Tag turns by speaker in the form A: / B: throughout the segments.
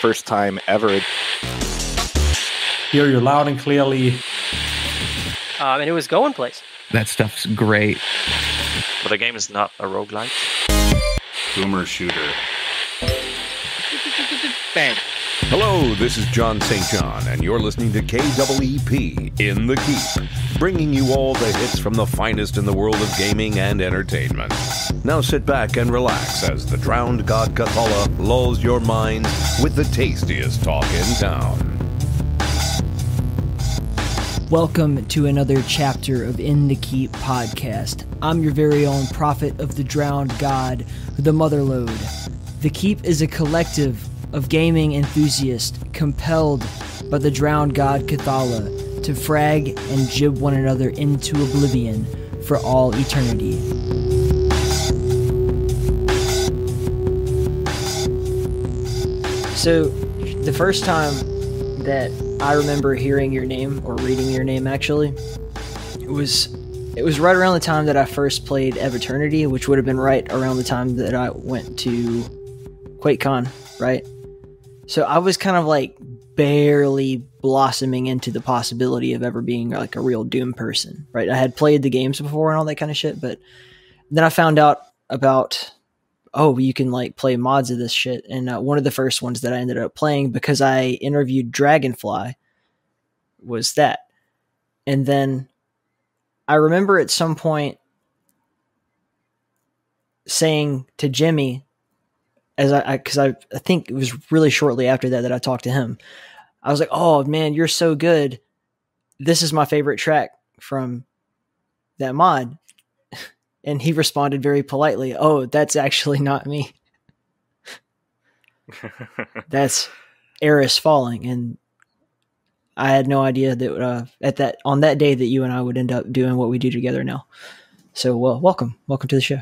A: first time ever.
B: Hear you loud and clearly.
C: And it was going places.
D: That stuff's great.
E: But the game is not a roguelike.
F: Boomer shooter.
C: Bang.
G: Hello, this is John St. John, and you're listening to KEEP in the Keep, bringing you all the hits from the finest in the world of gaming and entertainment. Now sit back and relax as the drowned god Cthulhu lulls your mind with the tastiest talk in town.
H: Welcome to another chapter of In the Keep podcast. I'm your very own prophet of the drowned god, the Motherlode. The Keep is a collective of gaming enthusiasts compelled by the drowned god Cthulhu to frag and jib one another into oblivion for all eternity. So, the first time that I remember hearing your name, or reading your name actually, it was right around the time that I first played Eve Eternity, which would have been right around the time that I went to QuakeCon, right? So I was kind of like barely blossoming into the possibility of ever being like a real Doom person, right? I had played the games before and all that kind of shit, but then I found out about, oh, you can like play mods of this shit. And one of the first ones that I ended up playing because I interviewed Dragonfly was that. And then I remember at some point saying to Jimmy, because I think it was really shortly after that I talked to him. I was like, oh man, you're so good. This is my favorite track from that mod. And he responded very politely, oh, that's actually not me. That's Eris falling. And I had no idea that on that day that you and I would end up doing what we do together now. So, well, welcome to the show.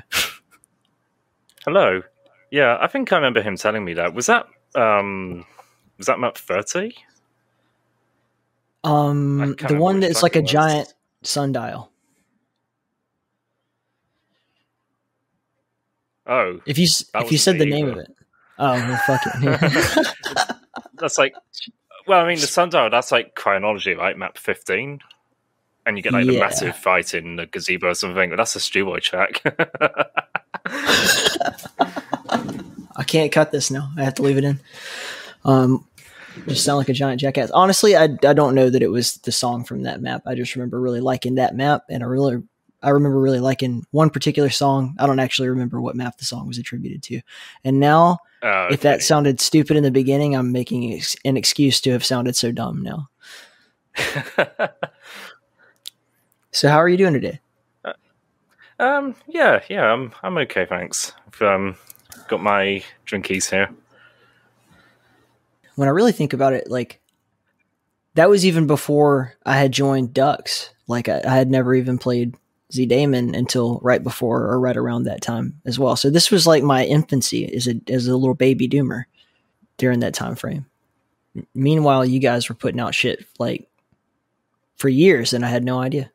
E: Hello. Yeah, I think I remember him telling me that. Was that map 30?
H: The one that's like a giant sundial.
E: Oh.
H: If you said the name of it. Oh, well, fuck it.
E: That's like, well, I mean, the sundial, that's like chronology, right? Map 15. And you get like the massive fight in the gazebo or something. But that's a Stewboy track.
H: I can't cut this now. I have to leave it in. Just sound like a giant jackass. Honestly, I don't know that it was the song from that map. I just remember really liking that map, and I remember really liking one particular song. I don't actually remember what map the song was attributed to. And now, if that sounded stupid in the beginning, I'm making an excuse to have sounded so dumb now. So how are you doing today?
E: Yeah, I'm okay, thanks. I've got my drinkies here.
H: When I really think about it, like, that was even before I had joined Dux. Like, I had never even played Z-Daemon until right before or right around that time as well. So this was like my infancy as a little baby Doomer during that time frame. Meanwhile, you guys were putting out shit like for years, and I had no idea.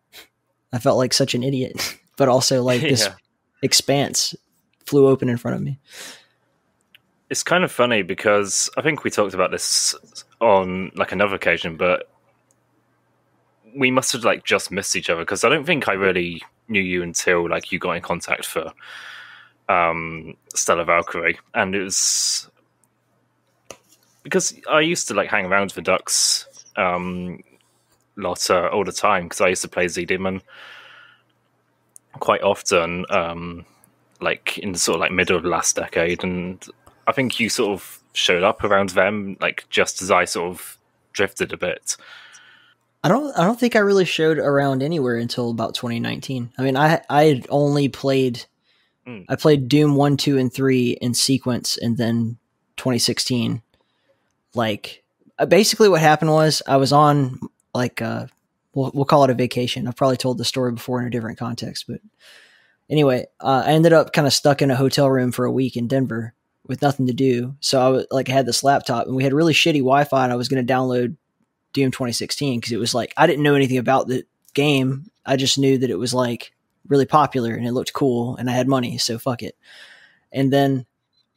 H: I felt like such an idiot, but also like this expanse flew open in front of me.
E: It's kind of funny because I think we talked about this on like another occasion, but we must have like just missed each other because I don't think I really knew you until like you got in contact for Stellar Valkyrie, and it was because I used to like hang around for Dux lot all the time because I used to play Z-Demon quite often, like in the sort of like middle of the last decade, and I think you sort of showed up around them like just as I sort of drifted a bit.
H: I don't think I really showed around anywhere until about 2019. I mean, I had only played I played Doom 1, 2, and 3 in sequence, and then 2016. Like, basically what happened was I was on like we'll call it a vacation. I've probably told the story before in a different context, but anyway, I ended up kind of stuck in a hotel room for a week in Denver with nothing to do. So I had this laptop, and we had really shitty Wi-Fi, and I was going to download Doom 2016 because it was like I didn't know anything about the game. I just knew that it was like really popular and it looked cool, and I had money, so fuck it. And then,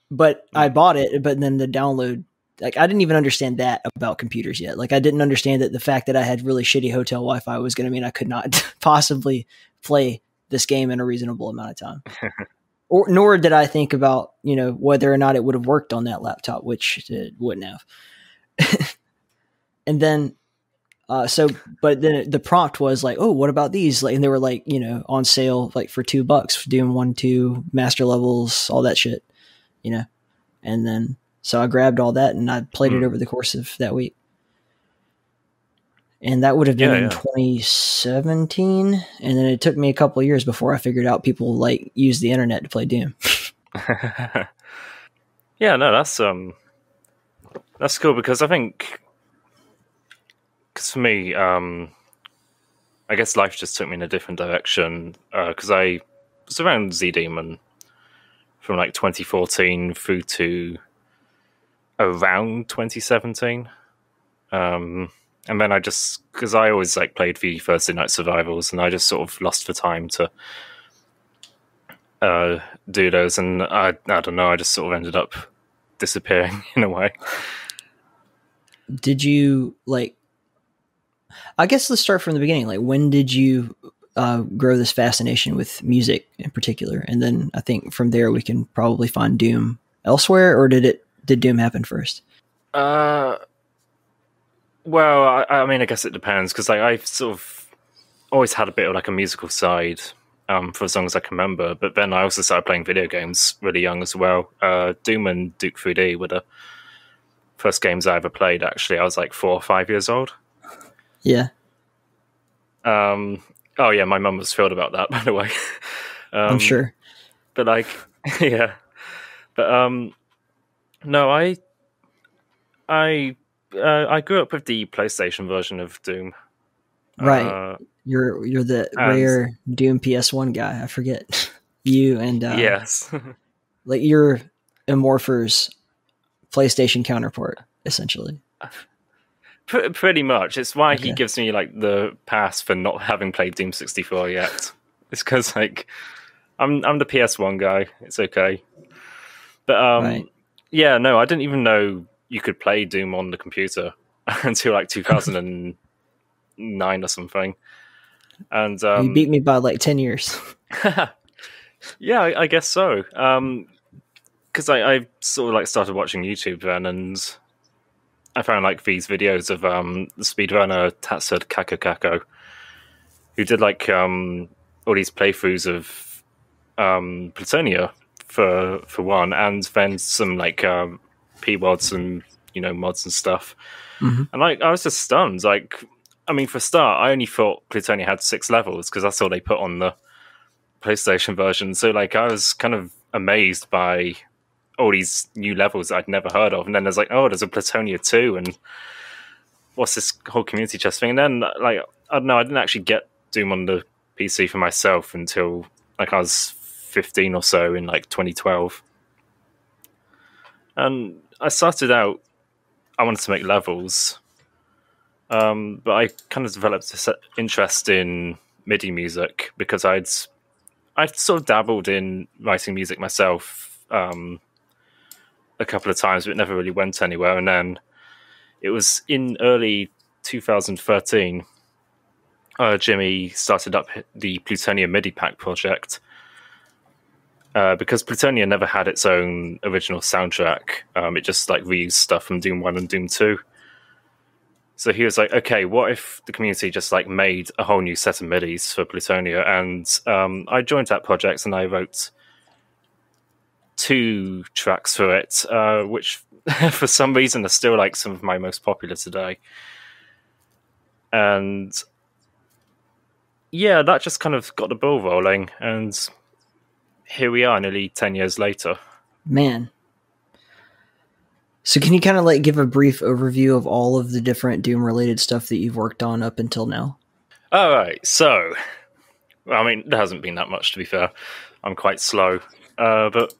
H: but I bought it, but then the download like I didn't even understand that about computers yet. Like I didn't understand that the fact that I had really shitty hotel Wi-Fi was going to mean I could not possibly play this game in a reasonable amount of time. Or nor did I think about, whether or not it would have worked on that laptop, which it wouldn't have. And then but then the prompt was like, oh, what about these? Like, and they were like, on sale, like for $2, Doom 1, 2, master levels, all that shit, and then, so I grabbed all that and I played it over the course of that week. And that would have been in 2017. And then it took me a couple of years before I figured out people like use the internet to play Doom.
E: Yeah, no, that's cool because I think, because for me, I guess life just took me in a different direction because I was around Z-Demon from like 2014 through to around 2017. And then I just, because I always like played the Thursday Night Survivals, and I just sort of lost the time to do those, and I don't know, I just sort of ended up disappearing in a way.
H: Did you like? I guess let's start from the beginning. Like, when did you grow this fascination with music in particular? And then I think from there we can probably find Doom elsewhere, or did Doom happen first?
E: Well, I mean, I guess it depends, because like, I've sort of always had a bit of like a musical side for as long as I can remember, but then I also started playing video games really young as well. Doom and Duke 3D were the first games I ever played, actually. I was like 4 or 5 years old.
H: Yeah.
E: Oh yeah, my mum was thrilled about that, by the way.
H: I'm sure.
E: But like, yeah. But no, I grew up with the PlayStation version of Doom.
H: Right. You're the rare Doom PS1 guy. I forget. You and
E: yes.
H: like you're Immorpher's PlayStation counterpart, essentially.
E: Pretty much. It's why he gives me like the pass for not having played Doom 64 yet. It's because like I'm the PS1 guy. It's okay. But
H: right.
E: Yeah, no, I didn't even know you could play Doom on the computer until like 2009 or something. And
H: you beat me by like 10 years.
E: Yeah, I guess so. Because I sort of like started watching YouTube then, and I found like these videos of the speedrunner Tatsud Kako, who did like all these playthroughs of Plutonia for one, and then some like P-mods and mods and stuff. Mm-hmm. And like I was just stunned. Like, I mean, for a start, I only thought Plutonia had 6 levels because that's all they put on the PlayStation version. So like I was kind of amazed by all these new levels that I'd never heard of. And then there's like, oh, there's a Plutonia 2, and what's this whole community chest thing? And then like, I don't know, I didn't actually get Doom on the PC for myself until like I was 15 or so in like 2012. And I started out, I wanted to make levels, but I kind of developed this interest in MIDI music because I'd sort of dabbled in writing music myself a couple of times, but it never really went anywhere. And then it was in early 2013, Jimmy started up the Plutonium MIDI pack project. Because Plutonia never had its own original soundtrack. It just like reused stuff from Doom 1 and Doom 2. So he was like, okay, what if the community just like made a whole new set of MIDIs for Plutonia? And I joined that project and I wrote 2 tracks for it, which for some reason are still like some of my most popular today. And yeah, that just kind of got the ball rolling, and here we are nearly 10 years later.
H: Man. So can you kind of like give a brief overview of all of the different Doom related stuff that you've worked on up until now?
E: All right. So, well, I mean, there hasn't been that much, to be fair. I'm quite slow. But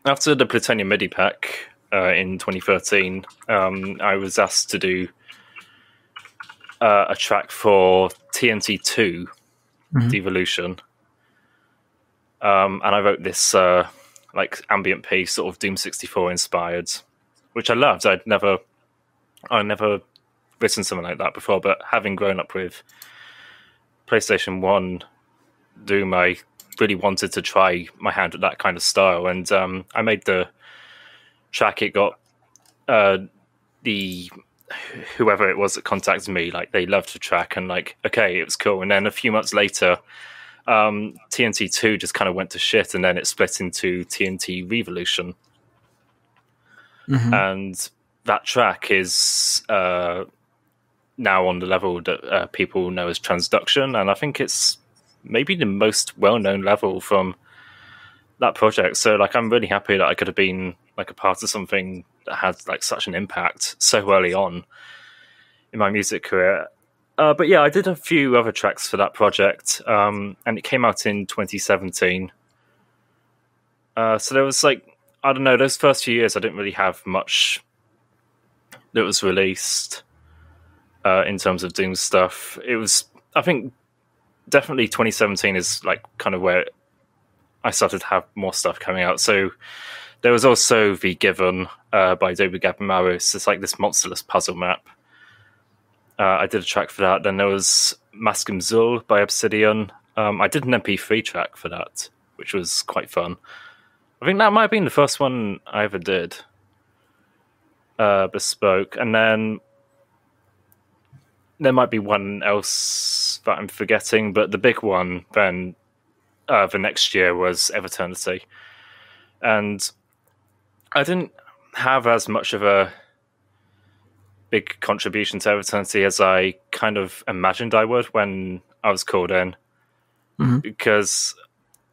E: after the Plutonium MIDI pack in 2013, I was asked to do a track for TNT2, Devolution. And I wrote this like ambient piece, sort of Doom 64 inspired. which I loved. I'd never written something like that before, but having grown up with PlayStation 1 Doom, I really wanted to try my hand at that kind of style, and I made the track. It got the whoever it was that contacted me, like, they loved the track, and like, okay, it was cool. And then a few months later, TNT 2 just kind of went to shit, and then it split into TNT Revolution. And that track is now on the level that people know as Transduction, and I think it's maybe the most well-known level from that project. So like, I'm really happy that I could have been like a part of something that had like such an impact so early on in my music career. But yeah, I did a few other tracks for that project, and it came out in 2017. So there was like, I don't know, those first few years I didn't really have much that was released in terms of Doom stuff. It was, I think, definitely 2017 is like kind of where I started to have more stuff coming out. So there was also The Given by Yobby Gabimaris. It's like this monsterless puzzle map. I did a track for that. Then there was Maskim Zul by Obsidian. I did an MP3 track for that, which was quite fun. I think that might have been the first one I ever did, bespoke. And then there might be one else that I'm forgetting, but the big one then the next year was Everternity. And I didn't have as much of a big contribution to Everternity as I kind of imagined I would when I was called in. Because,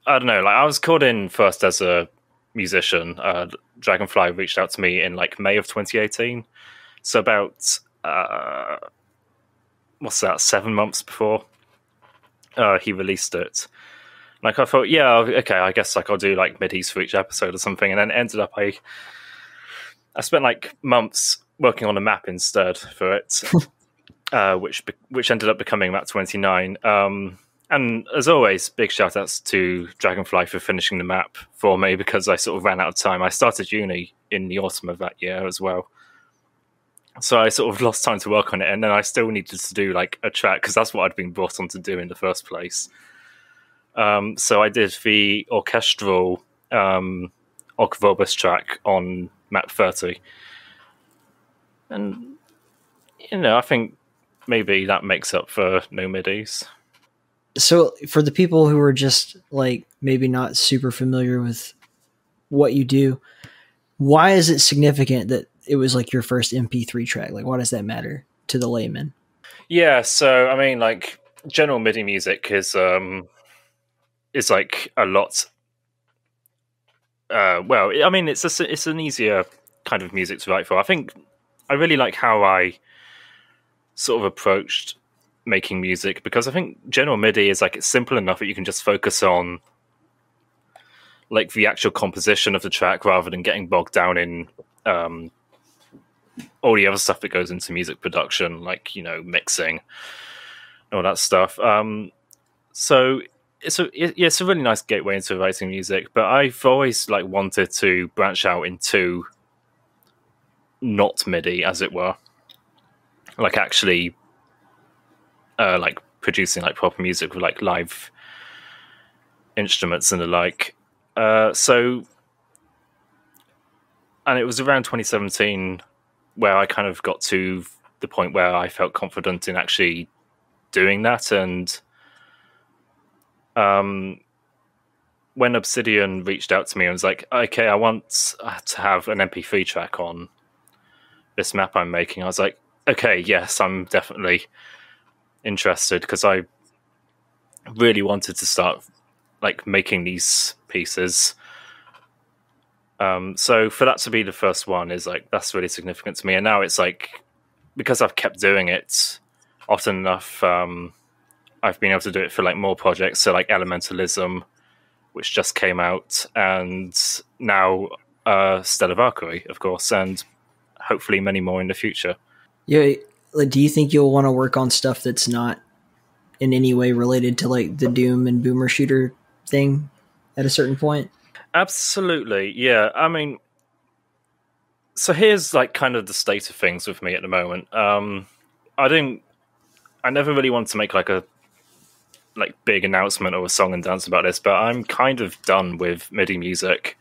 E: I don't know, like, I was called in first as a musician. Dragonfly reached out to me in like May of 2018. So about, 7 months before he released it. Like, I thought, yeah, okay, I guess like I'll do like midis for each episode or something. And then ended up I spent like months working on a map instead for it, which ended up becoming Map 29. And as always, big shout outs to Dragonfly for finishing the map for me, because I sort of ran out of time. I started uni in the autumn of that year as well. So I sort of lost time to work on it, and then I still needed to do like a track, because that's what I'd been brought on to do in the first place. So I did the orchestral Orc track on Map 30. And, you know, I think maybe that makes up for no midis.
H: So for the people who are just like maybe not super familiar with what you do, why is it significant that it was like your first MP3 track? Like, why does that matter to the layman? Yeah,
E: so I mean, like, general MIDI music is like a lot. Well, I mean, it's an easier kind of music to write for. I think I really like how I sort of approached making music, because I think general MIDI is like, it's simple enough that you can just focus on like the actual composition of the track rather than getting bogged down in all the other stuff that goes into music production, like, you know, mixing and all that stuff. So it's a really nice gateway into writing music, but I've always like wanted to branch out into not MIDI, as it were, like actually like producing like proper music with like live instruments and the like. So, and it was around 2017 where I kind of got to the point where I felt confident in actually doing that. And when Obsidian reached out to me and was like, okay, I want to have an MP3 track on this map I'm making, I was like, okay, yes, I'm definitely interested, because I really wanted to start like making these pieces. So for that to be the first one is like, that's really significant to me. And now it's like, because I've kept doing it often enough, I've been able to do it for like more projects. So like Elementalism, which just came out, and now Stellar Valkyrie, of course, and hopefully many more in the future.
H: Yeah, like, do you think you'll want to work on stuff that's not in any way related to like the Doom and Boomer Shooter thing at a certain point?
E: Absolutely, yeah. I mean, So here's like kind of the state of things with me at the moment. I never really wanted to make like a big announcement or a song and dance about this, but I'm kind of done with MIDI music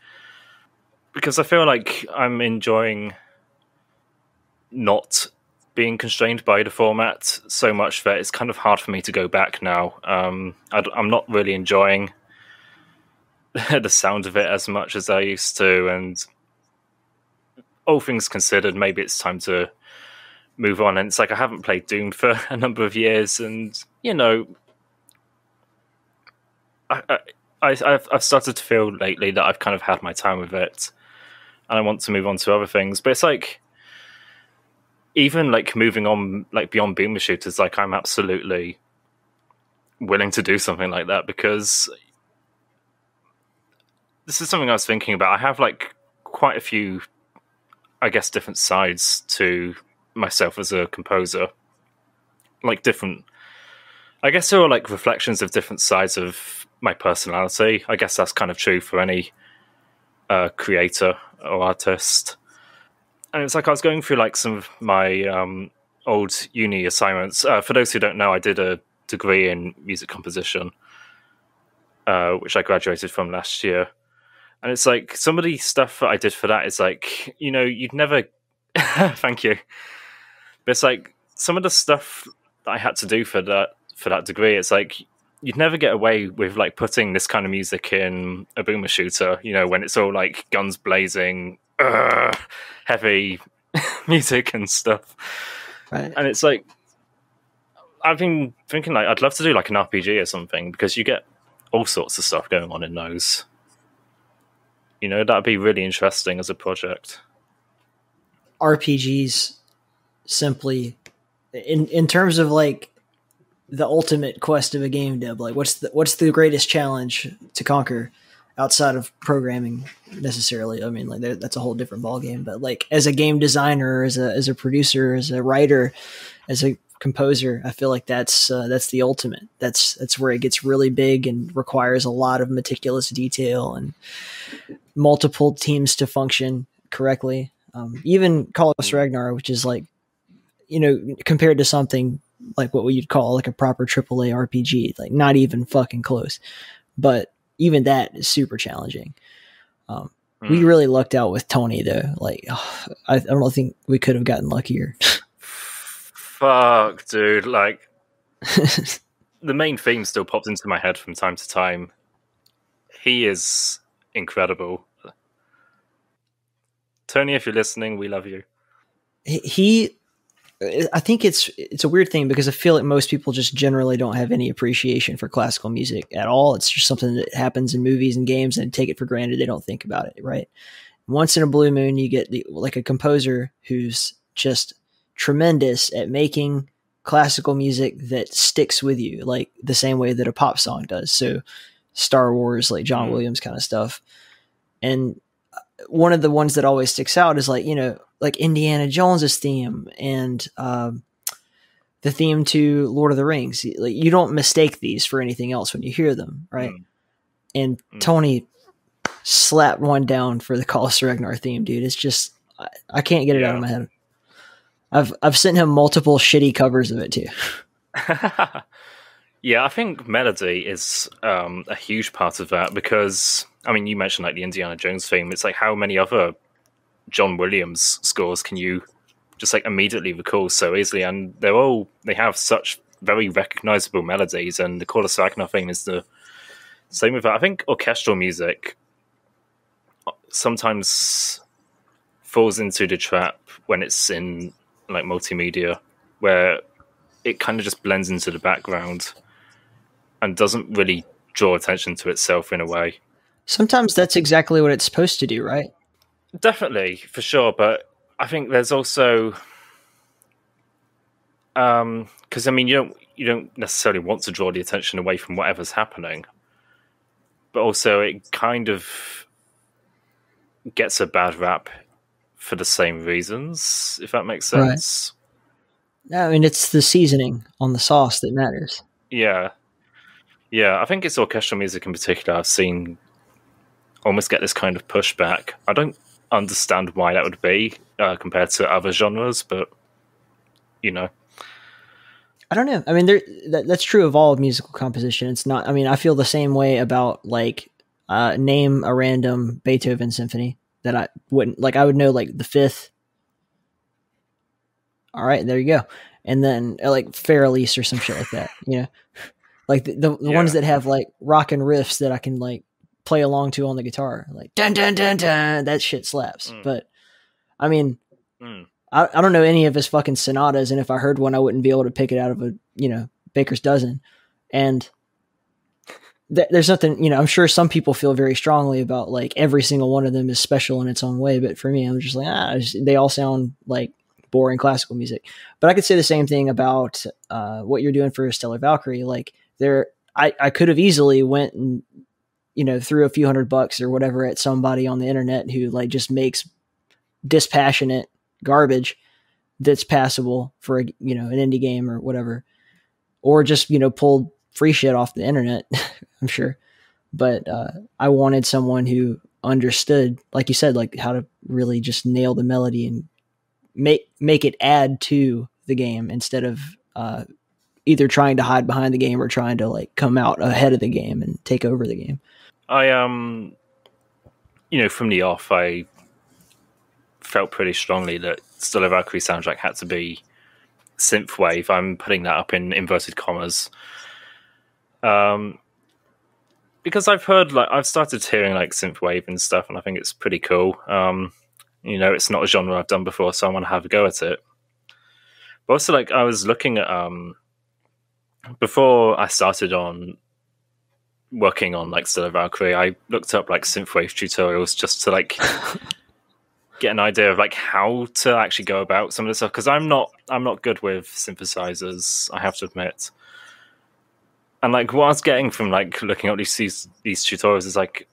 E: because I feel like I'm enjoying not being constrained by the format so much that it's kind of hard for me to go back now. I'm not really enjoying the sound of it as much as I used to, and all things considered, maybe it's time to move on. And it's like I haven't played Doom for a number of years, and you know, I've started to feel lately that I've kind of had my time with it, and I want to move on to other things. But it's like, even like moving on, like beyond boomer shooters, like I'm absolutely willing to do something like that, because this is something I was thinking about. I have like quite a few, I guess, different sides to myself as a composer. Like different, I guess there are like reflections of different sides of my personality. I guess that's kind of true for any creator or artist. And it's like I was going through like some of my old uni assignments. For those who don't know, I did a degree in music composition, which I graduated from last year. And it's like some of the stuff that I did for that is like, you know, you'd never... Thank you. But it's like some of the stuff that I had to do for that degree, it's like you'd never get away with like putting this kind of music in a boomer shooter, you know, when it's all like guns blazing, heavy music and stuff.
H: Right.
E: And it's like, I've been thinking like I'd love to do like an RPG or something, because you get all sorts of stuff going on in those. You know, that'd be really interesting as a project.
H: RPGs simply, in terms of like the ultimate quest of a game dev, like what's the greatest challenge to conquer outside of programming necessarily? I mean, like that's a whole different ballgame. But like as a game designer, as a producer, as a writer, as a composer, I feel like that's the ultimate. That's where it gets really big and requires a lot of meticulous detail and multiple teams to function correctly. Even Call of Ragnar, which is like, you know, compared to something like what you'd call like a proper AAA RPG, like not even fucking close. But even that is super challenging. We really lucked out with Tony though. Like, I don't think we could have gotten luckier.
E: Fuck, dude. Like, the main theme still pops into my head from time to time. He is incredible. Tony, if you're listening, we love you.
H: I think it's a weird thing, because I feel like most people just generally don't have any appreciation for classical music at all. It's just something that happens in movies and games and take it for granted. They don't think about it, right? Once in a blue moon, you get like a composer who's just tremendous at making classical music that sticks with you, like the same way that a pop song does. So Star Wars, like John Williams kind of stuff. And one of the ones that always sticks out is like, you know, like Indiana Jones's theme and the theme to Lord of the Rings. Like, you don't mistake these for anything else when you hear them, right? And Tony slapped one down for the Call of Ragnar theme, dude. It's just I can't get it out of my head. I've sent him multiple shitty covers of it too.
E: Yeah, I think melody is a huge part of that, because I mean, you mentioned like the Indiana Jones theme. It's like, how many other John Williams scores can you just like immediately recall so easily? And they have such very recognizable melodies, and the Call of Ragnar theme is the same with that. I think orchestral music sometimes falls into the trap when it's in like multimedia, where it kind of just blends into the background and doesn't really draw attention to itself in a way.
H: Sometimes that's exactly what it's supposed to do, right?
E: Definitely, for sure. But I think there's also, because I mean, you don't necessarily want to draw the attention away from whatever's happening, but also it kind of gets a bad rap for the same reasons, if that makes sense.
H: Right. I mean, it's the seasoning on the sauce that matters.
E: Yeah. I think it's orchestral music in particular I've seen almost get this kind of pushback. I don't understand why that would be compared to other genres, but you know.
H: I don't know. I mean, that's true of all musical composition. It's not. I mean, I feel the same way about like name a random Beethoven symphony that I wouldn't like. I would know like the fifth. All right, there you go. And then like Fairlease or some shit like that. You know, like the ones that have like rockin' riffs that I can like play along to on the guitar, like dun dun dun dun. That shit slaps. But I mean. I don't know any of his fucking sonatas, and if I heard one, I wouldn't be able to pick it out of a, baker's dozen. And there's nothing, I'm sure some people feel very strongly about like every single one of them is special in its own way. But for me, I'm just like, they all sound like boring classical music. But I could say the same thing about what you're doing for Stellar Valkyrie. Like I could have easily went and, threw a few $100 or whatever at somebody on the internet who like just makes dispassionate garbage that's passable for an indie game or whatever, or just pulled free shit off the internet. I'm sure, but I wanted someone who understood, like you said, like how to really just nail the melody and make it add to the game instead of either trying to hide behind the game or trying to like come out ahead of the game and take over the game.
E: I from the off, I felt pretty strongly that Stellar Valkyrie soundtrack had to be synthwave. I'm putting that up in inverted commas, because I've started hearing like synthwave and stuff, and I think it's pretty cool. It's not a genre I've done before, so I want to have a go at it. But also, like, I was looking at before I started on working on like Stellar Valkyrie, I looked up like synthwave tutorials just to like get an idea of like how to actually go about some of this stuff, because I'm not good with synthesizers, I have to admit. And like what I was getting from like looking at these tutorials is like,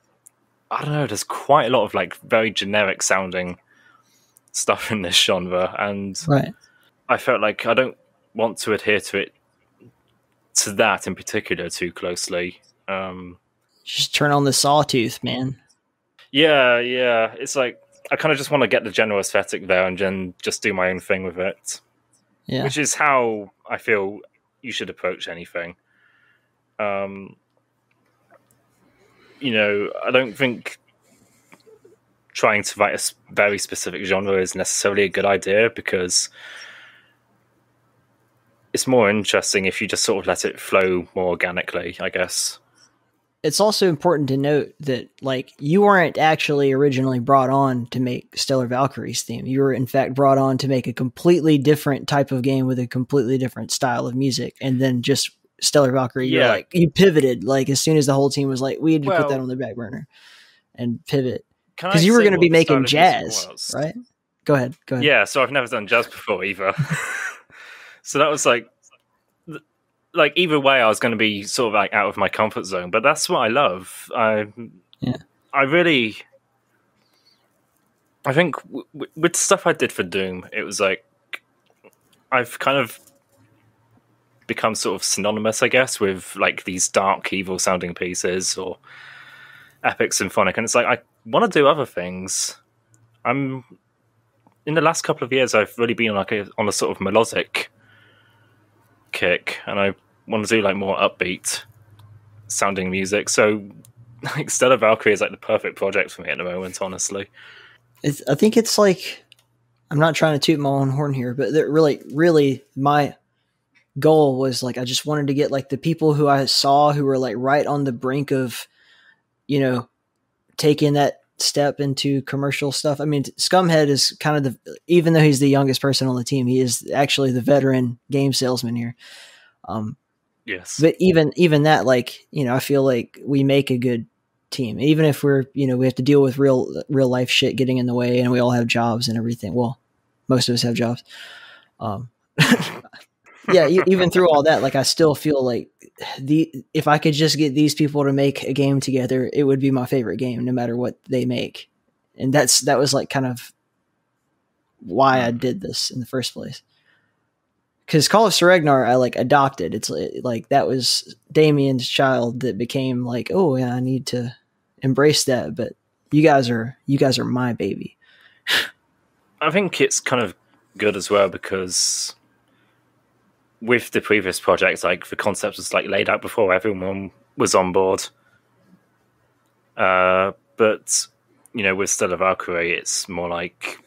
E: I don't know, there's quite a lot of like very generic sounding stuff in this genre, and
H: right.
E: I felt like I don't want to adhere to that in particular too closely.
H: Just turn on the sawtooth, man.
E: Yeah, it's like I kind of just want to get the general aesthetic there and then just do my own thing with it. Yeah. Which is how I feel you should approach anything. I don't think trying to write a very specific genre is necessarily a good idea, because it's more interesting if you just sort of let it flow more organically, I guess.
H: It's also important to note that, like, you weren't actually originally brought on to make Stellar Valkyrie's theme. You were, in fact, brought on to make a completely different type of game with a completely different style of music. And then just Stellar Valkyrie, you pivoted, like, as soon as the whole team was like, we had to put that on the back burner and pivot. Because you were going to be making jazz, right? Go ahead.
E: Yeah, so I've never done jazz before either. So that was like either way, I was going to be sort of like out of my comfort zone, but that's what I love. I think with stuff I did for Doom, it was like I've kind of become sort of synonymous, I guess, with like these dark, evil sounding pieces or epic symphonic, and it's like I want to do other things. In the last couple of years, I've really been on a sort of melodic kick, and I want to do like more upbeat sounding music. So like Stellar Valkyrie is like the perfect project for me at the moment, honestly.
H: I think it's like, I'm not trying to toot my own horn here, but really my goal was like, I just wanted to get like the people who I saw who were like right on the brink of, taking that step into commercial stuff. I mean, Scumhead is kind of even though he's the youngest person on the team, he is actually the veteran game salesman here.
E: Yes.
H: But even that, like, I feel like we make a good team, even if we're, we have to deal with real life shit getting in the way, and we all have jobs and everything. Well, most of us have jobs. Yeah. Even through all that, like, I still feel like if I could just get these people to make a game together, it would be my favorite game, no matter what they make. And that was like kind of why I did this in the first place. Because Call of Seregnar, I like adopted. It's like that was Damien's child that became like, oh yeah, I need to embrace that. But you guys are my baby.
E: I think it's kind of good as well because with the previous project, like the concept was like laid out before everyone was on board. But with Stellar Valkyrie, it's more like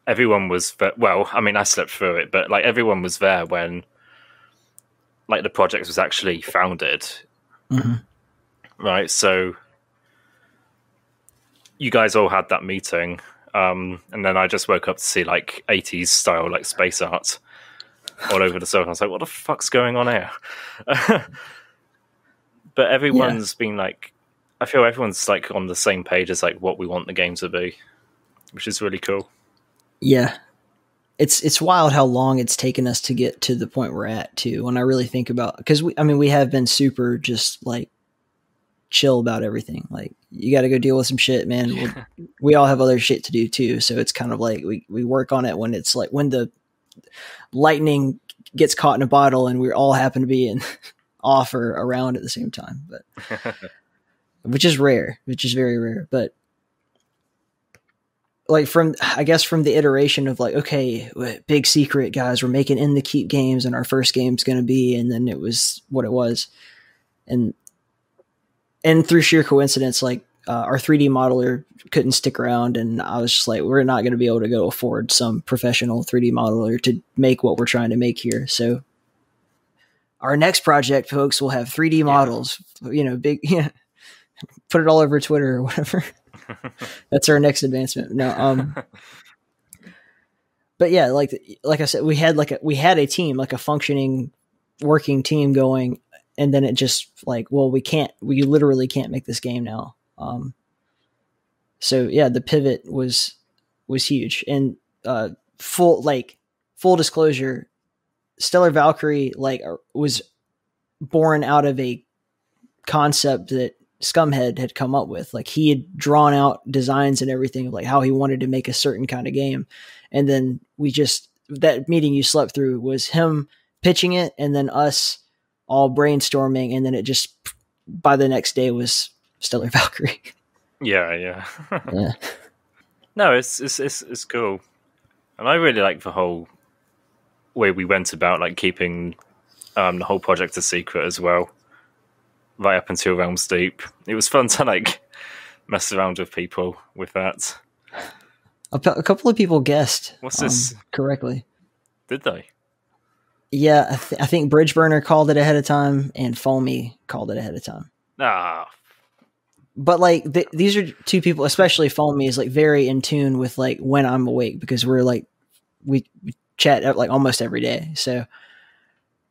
E: everyone was. Well, I mean, I slept through it, but like everyone was there when like the project was actually founded, right? So you guys all had that meeting, and then I just woke up to see like 80s style like space art all over the sofa. I was like, what the fuck's going on here? But everyone's been like, I feel everyone's like on the same page as like what we want the game to be, which is really cool.
H: Yeah. It's wild how long it's taken us to get to the point we're at too. When I really think about, because we have been super just like chill about everything. Like, you got to go deal with some shit, man. We all have other shit to do too. So it's kind of like we work on it when it's like when the lightning gets caught in a bottle and we all happen to be in off or around at the same time, but which is rare, which is very rare. But like from the iteration of like, okay, big secret guys, we're making In the Keep games and our first game's going to be, and then it was what it was. And through sheer coincidence, like our 3D modeler couldn't stick around, and I was just like, we're not going to be able to go afford some professional 3D modeler to make what we're trying to make here. So our next project, folks, will have 3D models, big, put it all over Twitter or whatever. That's our next advancement. No, but yeah, like I said, we had a team, like a functioning working team going, and then it just like, well, we literally can't make this game now. So yeah, the pivot was huge. And full disclosure, Stellar Valkyrie was born out of a concept that Scumhead had come up with. Like, he had drawn out designs and everything of like how he wanted to make a certain kind of game. And then that meeting you slept through was him pitching it and then us all brainstorming. And then it just, by the next day, was Stellar Valkyrie.
E: Yeah.
H: Yeah.
E: No, it's cool. And I really like the whole way we went about like keeping the whole project a secret as well. Right up until Realms Deep. It was fun to like mess around with people with that.
H: A couple of people guessed.
E: What's this?
H: Correctly.
E: Did they?
H: Yeah, I think Bridgeburner called it ahead of time, and Foamy called it ahead of time. But like these are two people, especially Foamy, is like very in tune with like when I'm awake, because we're like we chat like almost every day. So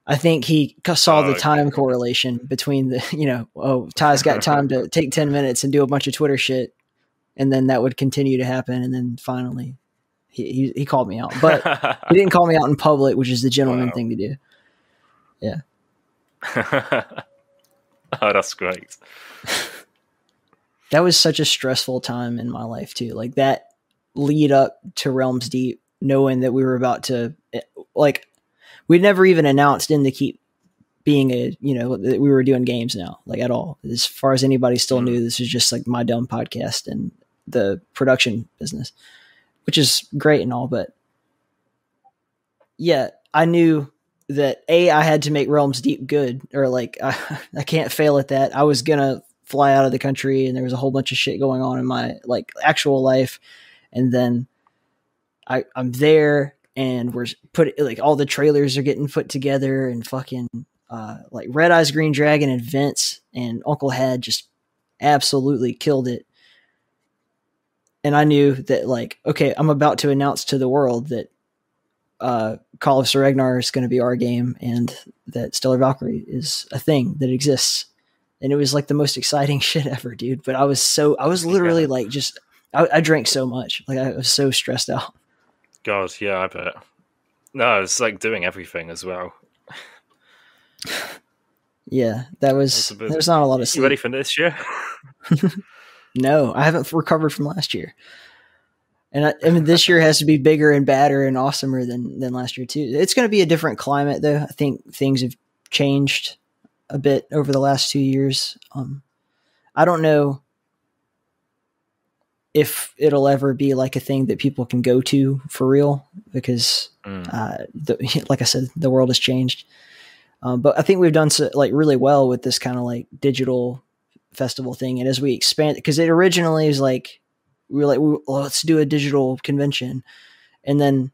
H: I think he saw the time correlation between the, Ty's got time to take 10 minutes and do a bunch of Twitter shit. And then that would continue to happen. And then finally he called me out, but he didn't call me out in public, which is the gentleman thing to do. Yeah.
E: Oh, that's great.
H: That was such a stressful time in my life too. Like that lead up to Realms Deep, knowing that we were about to we'd never even announced In the Keep being that we were doing games now, like at all. As far as anybody still knew, this was just like my dumb podcast and the production business, which is great and all. But yeah, I knew that I had to make Realms Deep good, or like I can't fail at that. I was going to fly out of the country, and there was a whole bunch of shit going on in my like actual life. And then I'm there, and we're all the trailers are getting put together, and fucking like Red Eyes Green Dragon and Vince and Uncle Had just absolutely killed it. And I knew that like, okay, I'm about to announce to the world that Call of Sir Ragnar is going to be our game, and that Stellar Valkyrie is a thing that exists. And it was like the most exciting shit ever, dude. But I was literally like, I drank so much. Like I was so stressed out.
E: God, yeah, I bet. No, it's like doing everything as well.
H: Yeah, there's not a lot of sleep.
E: You ready for this year?
H: No, I haven't recovered from last year. And I mean, this year has to be bigger and badder and awesomer than last year too. It's going to be a different climate though. I think things have changed a bit over the last 2 years. I don't know if it'll ever be like a thing that people can go to for real, because like I said, the world has changed. But I think we've done like really well with this kind of like digital festival thing. And as we expand, because it originally was like, we were like, well, let's do a digital convention. And then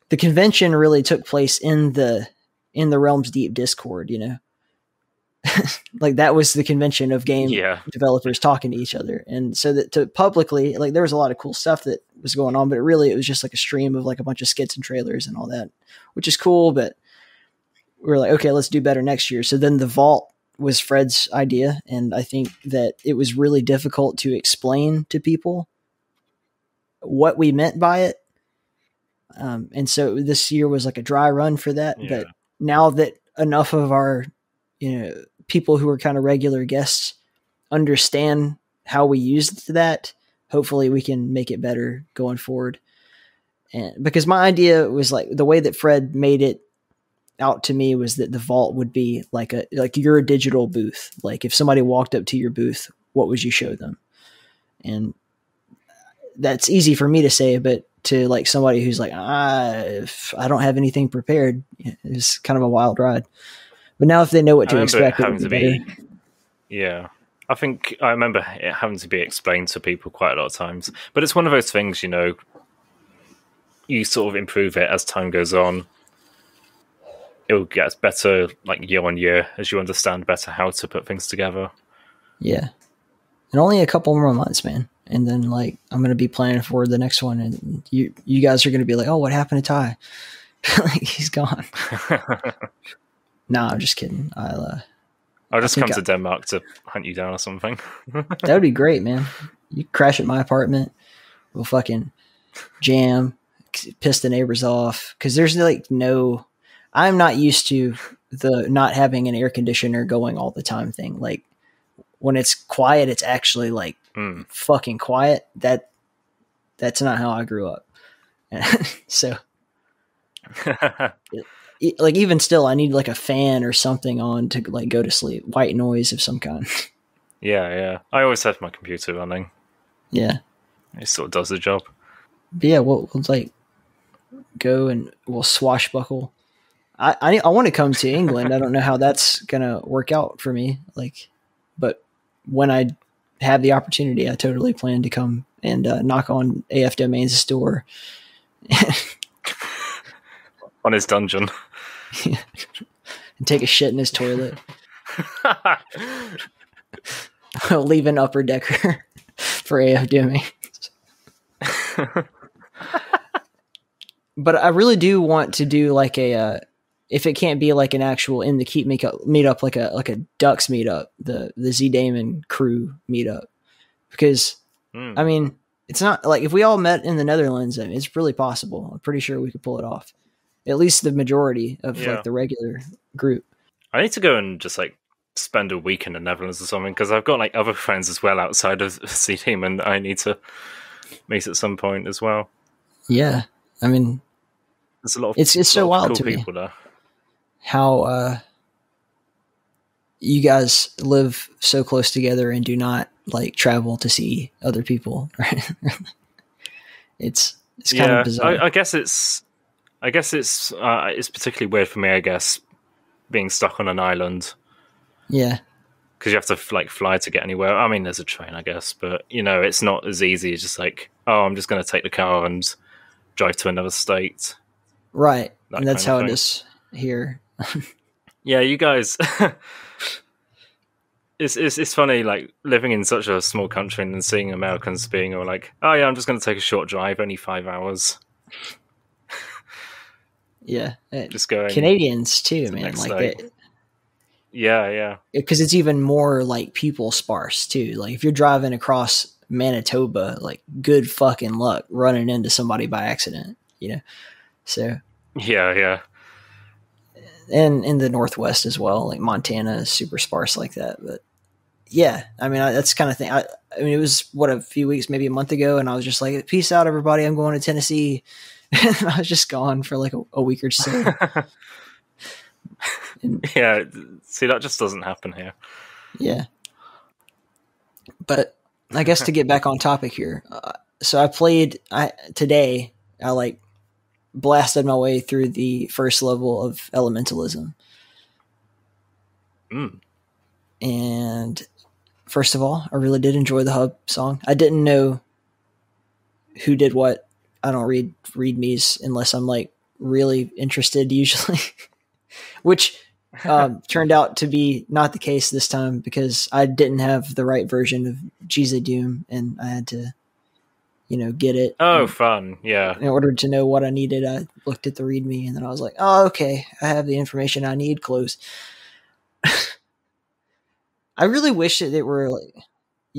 H: the convention really took place in the Realms Deep Discord, you know, like that was the convention of game developers talking to each other. And so that to publicly, like there was a lot of cool stuff that was going on, but it was just like a stream of like a bunch of skits and trailers and all that, which is cool. But we were like, okay, let's do better next year. So then the vault was Fred's idea. And I think that it was really difficult to explain to people what we meant by it. And so this year was like a dry run for that. Yeah. But now that enough of our, you know, people who are kind of regular guests understand how we used that, hopefully we can make it better going forward. And because my idea was like the way that Fred made it out to me was that the vault would be like your digital booth. Like if somebody walked up to your booth, what would you show them? And that's easy for me to say, but to like somebody who's like, I don't have anything prepared, it's kind of a wild ride. But now if they know what to expect,
E: yeah. I think I remember it having to be explained to people quite a lot of times. But it's one of those things, you know, you sort of improve it as time goes on. It'll get better like year on year as you understand better how to put things together. Yeah.
H: And only a couple more months, man. And then like I'm gonna be planning for the next one, and you guys are gonna be like, oh, what happened to Ty? Like he's gone. Nah, I'm just kidding.
E: I'll just come to Denmark to hunt you down or something.
H: That would be great, man. You crash at my apartment, we'll fucking jam, piss the neighbors off. Cause there's like I'm not used to the not having an air conditioner going all the time thing. Like when it's quiet, it's actually like fucking quiet. That's not how I grew up. So like even still, I need like a fan or something on to like go to sleep. White noise of some kind.
E: Yeah. I always have my computer running.
H: Yeah.
E: It sort of does the job.
H: But yeah, we'll like go and we'll swashbuckle. I want to come to England. I don't know how that's gonna work out for me. Like, but when I have the opportunity, I totally plan to come and knock on AF Domain's door.
E: On his dungeon.
H: Yeah. And take a shit in his toilet. I'll leave an upper decker for AF Domain. But I really do want to do like if it can't be like an actual in the keep meetup, like a Ducks meetup, the Z Damon crew meetup, because I mean, it's not like if we all met in the Netherlands, I mean, it's really possible. I'm pretty sure we could pull it off. At least the majority of like the regular group.
E: I need to go and just like spend a week in the Netherlands or something, because I've got like other friends as well outside of Z Demon I need to meet at some point as well.
H: Yeah, I mean,
E: there's a lot of
H: it's so wild
E: cool
H: to me
E: people there. How
H: you guys live so close together and do not like travel to see other people. Right? It's kind of bizarre.
E: I guess it's particularly weird for me, I guess, being stuck on an island.
H: Yeah.
E: Because you have to like fly to get anywhere. I mean, there's a train, I guess, but you know, it's not as easy as just like, oh, I'm just going to take the car and drive to another state.
H: Right. And that's how it is here.
E: Yeah, you guys. It's funny, like living in such a small country and then seeing Americans being all like, oh yeah, I'm just going to take a short drive, only 5 hours.
H: Yeah,
E: just going.
H: Canadians too, man. Like that.
E: Yeah.
H: Because it's even more like people sparse too. Like if you're driving across Manitoba, like good fucking luck running into somebody by accident. You know, so
E: yeah.
H: And in the Northwest as well, like Montana is super sparse like that. But yeah, I mean that's kind of thing. I mean it was a few weeks, maybe a month ago, and I was just like, peace out, everybody. I'm going to Tennessee. And I was just gone for like a week or so.
E: Yeah, see, that just doesn't happen here.
H: Yeah. But I guess to get back on topic here. So I played today. I like blasted my way through the first level of Elementalism. And first of all, I really did enjoy the hub song. I didn't know who did what. I don't read readmes unless I'm like really interested usually, which turned out to be not the case this time because I didn't have the right version of Jesus Doom and I had to, get it.
E: Oh, fun. Yeah.
H: In order to know what I needed, I looked at the readme and then I was like, oh, okay, I have the information I need. Close. I really wish that it were like,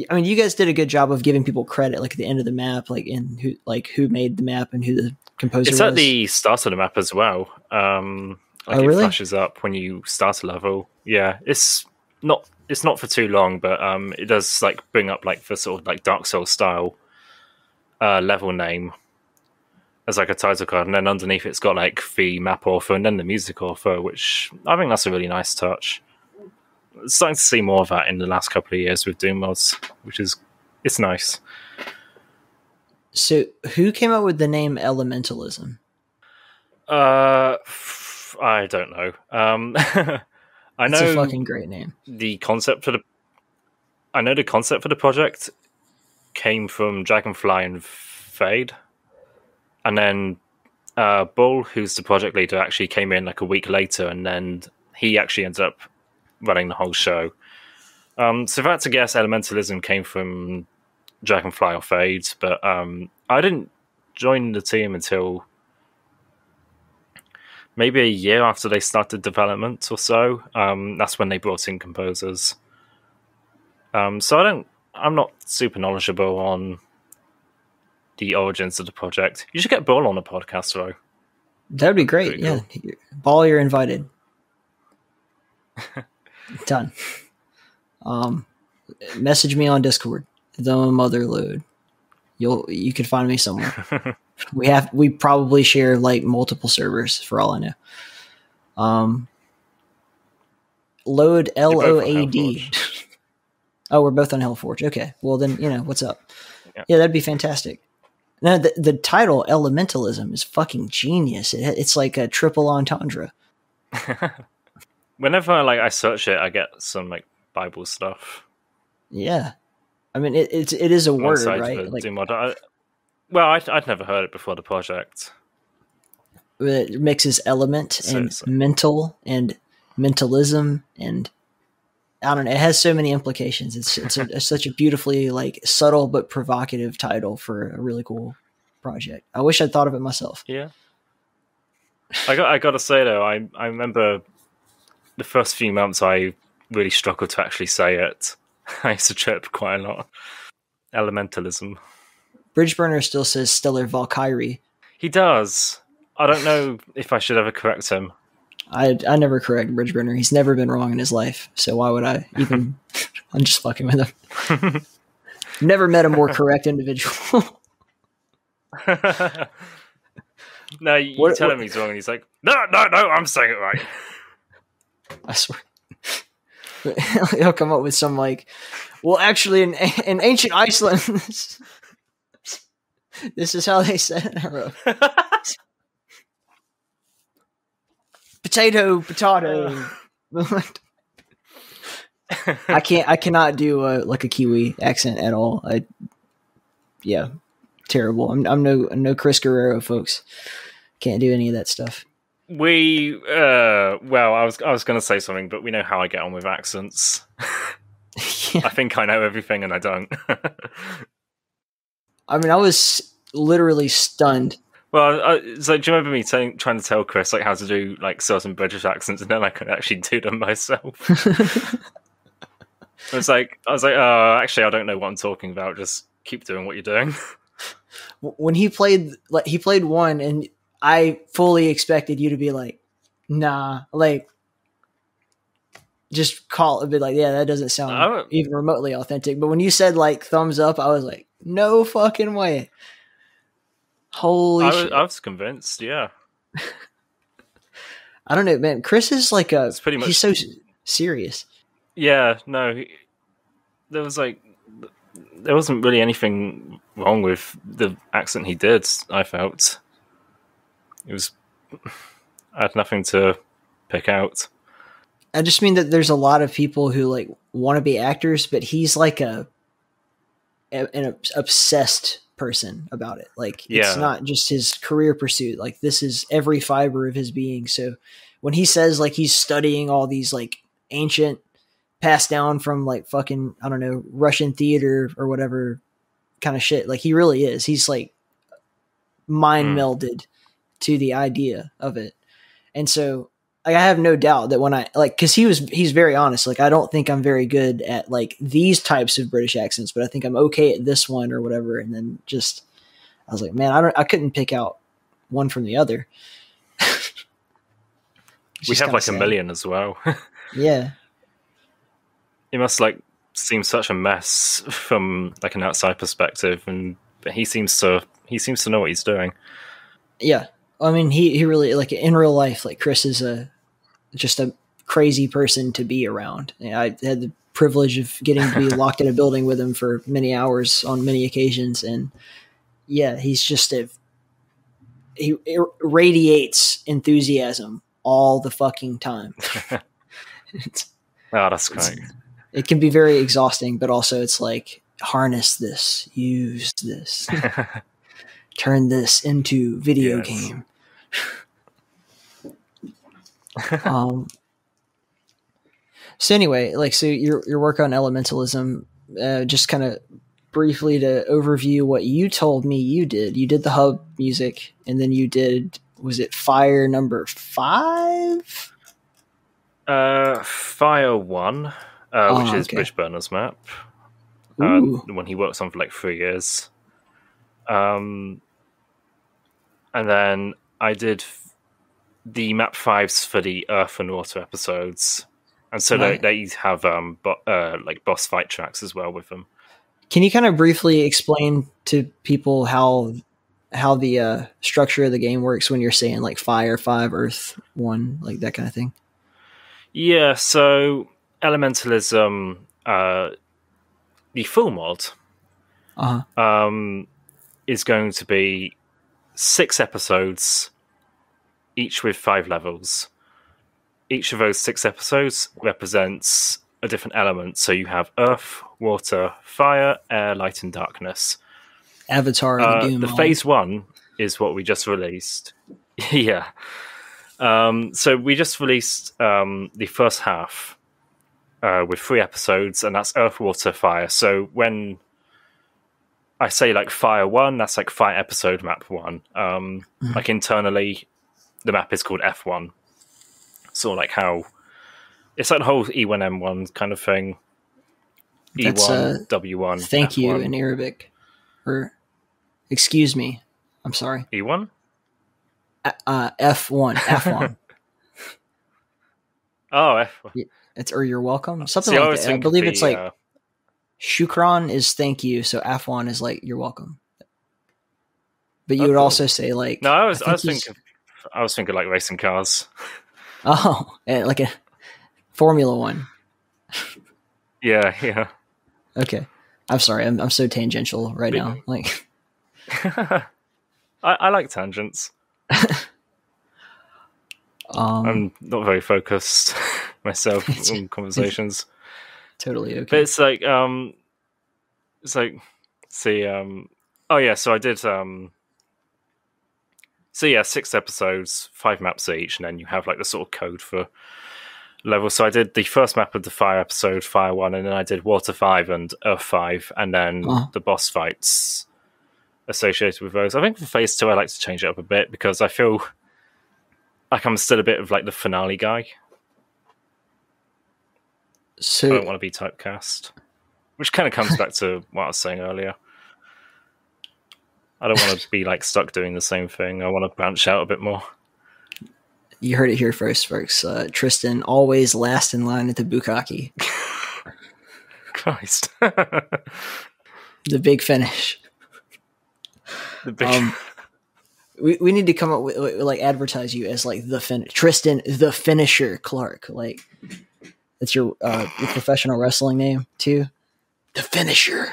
H: I mean, you guys did a good job of giving people credit, like at the end of the map, like in who made the map and who the composer was.
E: It's at the start of the map as well. It
H: really?
E: flashes up when you start a level. Yeah, it's not for too long, but it does like bring up like the sort of like Dark Souls style level name as like a title card, and then underneath it's got like the map author and then the music author, which I think that's a really nice touch. Starting to see more of that in the last couple of years with Doom mods, it's nice.
H: So, who came up with the name Elementalism?
E: I don't know. I know
H: it's a fucking great name.
E: The concept for the project came from Dragonfly and Fade, and then Bull, who's the project leader, actually came in like a week later, and then he actually ends up running the whole show. So if I had to guess, Elementalism came from Dragonfly or Fade, but I didn't join the team until maybe a year after they started development or so. That's when they brought in composers. So I'm not super knowledgeable on the origins of the project. You should get Bull on a podcast, though.
H: That would be great. Yeah, cool. Ball, you're invited. Done. Message me on Discord. The Motherload. You can find me somewhere. We probably share like multiple servers for all I know. Load LOAD. Oh, we're both on Hellforge. Okay. Well then, what's up? Yeah, that'd be fantastic. Now the title Elementalism is fucking genius. It's like a triple entendre.
E: Whenever I search it, I get some like Bible stuff.
H: Yeah, I mean it is a word, right?
E: Like, I'd never heard it before the project.
H: It mixes element and mental and mentalism, and I don't know. It has so many implications. It's such a beautifully like subtle but provocative title for a really cool project. I wish I'd thought of it myself.
E: Yeah, I got to say though, I remember the first few months I really struggled to actually say it. I used to chirp quite a lot. Elementalism.
H: Bridgeburner still says Stellar Valkyrie.
E: He does. I don't know if I should ever correct him.
H: I never correct Bridgeburner. He's never been wrong in his life, so why would I even... I'm just fucking with him. Never met a more correct individual.
E: No, you tell him he's wrong and he's like, no, I'm saying it right.
H: I swear. He'll come up with some like, well, actually, in ancient Iceland, this is how they said it. I wrote. Potato. I cannot do a Kiwi accent at all. Yeah, terrible. I'm no Chris Guerrero, folks. Can't do any of that stuff.
E: I was going to say something, but we know how I get on with accents. Yeah. I think I know everything and I don't.
H: I mean, I was literally stunned.
E: Well, so do you remember me trying to tell Chris like how to do like certain British accents, and then I could actually do them myself? I was like, oh, actually, I don't know what I'm talking about. Just keep doing what you're doing.
H: When he played one, and I fully expected you to be like, nah, like, just call it, be like, yeah, that doesn't sound even remotely authentic. But when you said like thumbs up, I was like, no fucking way. Holy shit.
E: I was convinced, yeah.
H: I don't know, man. Chris is like
E: pretty much,
H: he's so serious.
E: Yeah, no. There was like there wasn't really anything wrong with the accent he did. I felt I had nothing to pick out.
H: I just mean that there's a lot of people who like want to be actors, but he's like an obsessed person about it. Like it's not just his career pursuit. Like this is every fiber of his being. So when he says like he's studying all these like ancient passed down from like fucking, I don't know, Russian theater or whatever kind of shit, like he really is. He's like mind melded to the idea of it. And so like, I have no doubt that when I like, cause he's very honest. Like, I don't think I'm very good at like these types of British accents, but I think I'm okay at this one or whatever. And then just, I was like, man, I couldn't pick out one from the other.
E: We have like sad. 1 million as well.
H: Yeah.
E: It must like seem such a mess from like an outside perspective. And he seems to know what he's doing. Yeah.
H: I mean, he really like in real life, like Chris is just a crazy person to be around. I had the privilege of getting to be locked in a building with him for many hours on many occasions. And yeah, he's just he radiates enthusiasm all the fucking time.
E: That's great.
H: It can be very exhausting, but also it's like, harness this, use this, turn this into video game. So anyway, like, so your work on elementalism, just kind of briefly to overview what you told me you did the hub music, and then you did, was it Fire number 5?
E: Fire 1, which is Bridgeburner's map. When he works on for like 3 years. And then I did the map 5s for the Earth and Water episodes. And so they have like boss fight tracks as well with them.
H: Can you kind of briefly explain to people how the structure of the game works when you're saying like Fire 5, Earth 1, like that kind of thing?
E: Yeah, so Elementalism, the full mod, is going to be 6 episodes, each with 5 levels. Each of those 6 episodes represents a different element. So you have Earth, Water, Fire, Air, Light, and Darkness.
H: Avatar and Doom.
E: The phase 1 is what we just released. Yeah. So we just released the first half with 3 episodes, and that's Earth, Water, Fire. So when I say like Fire 1, that's like Fire episode map 1. Like internally, the map is called F1. So like how it's like the whole E1M1 kind of thing. E1, W1.
H: Thank
E: F1.
H: you in Arabic. Or excuse me. I'm sorry.
E: E1?
H: F1. F1.
E: Oh, F1.
H: It's or you're welcome. Something like that. I believe it's like Shukran is thank you, so F1 is like you're welcome. But you would also say like
E: no, I was thinking like racing cars.
H: Oh, like a Formula 1.
E: Yeah.
H: Okay. I'm sorry. I'm so tangential right now. Like
E: I like tangents. I'm not very focused myself on conversations.
H: Totally okay.
E: But it's like see oh yeah, so I did so yeah, 6 episodes, 5 maps each, and then you have like the sort of code for levels. So I did the first map of the Fire episode, Fire 1, and then I did Water 5 and Earth 5, and then the boss fights associated with those. I think for phase 2 I like to change it up a bit because I feel like I'm still a bit of like the finale guy.
H: So
E: I don't want to be typecast. Which kind of comes back to what I was saying earlier. I don't want to be like stuck doing the same thing. I want to branch out a bit more.
H: You heard it here first, folks. Tristan always last in line at the bukkake.
E: Christ.
H: The big finish.
E: The big
H: we need to come up with like advertise you as like Tristan the Finisher Clark. Like that's your professional wrestling name too. The Finisher.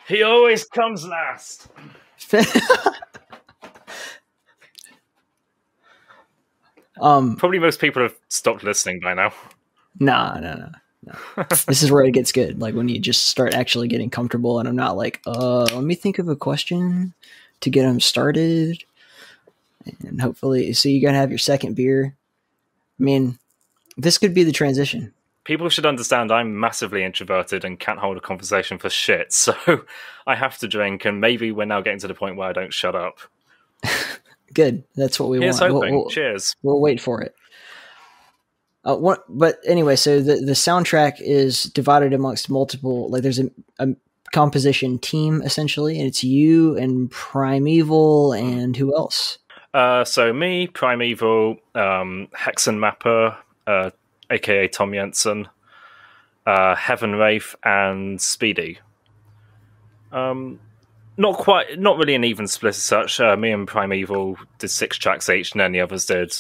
E: He always comes last. Probably most people have stopped listening by now.
H: No. This is where it gets good. Like when you just start actually getting comfortable, and I'm not like, let me think of a question to get them started, and hopefully, so you're gonna have your second beer. I mean, this could be the transition.
E: People should understand I'm massively introverted and can't hold a conversation for shit, so I have to drink, and maybe we're now getting to the point where I don't shut up.
H: Good. That's what we
E: Here's
H: want.
E: hoping. Cheers.
H: We'll wait for it. But anyway, so the soundtrack is divided amongst multiple, like there's a composition team essentially, and it's you and Primeval and who else?
E: So me, Primeval, Hexen Mapper, aka Tom Jensen, Heaven Wraith, and Speedy. Not really an even split as such. Me and Primeval did 6 tracks each, and then the others did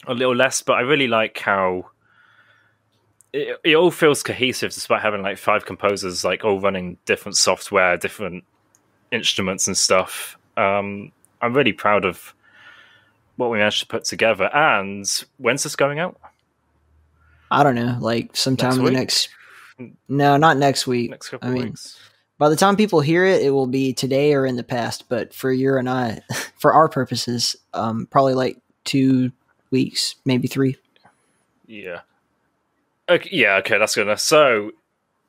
E: a little less. But I really like how it all feels cohesive, despite having like 5 composers, like all running different software, different instruments and stuff. I'm really proud of what we managed to put together. And when's this going out?
H: I don't know, like sometime No, not next week.
E: Next couple of weeks.
H: By the time people hear it, it will be today or in the past. But for you and I, for our purposes, probably like 2 weeks, maybe 3.
E: Yeah. Okay, that's good enough. So,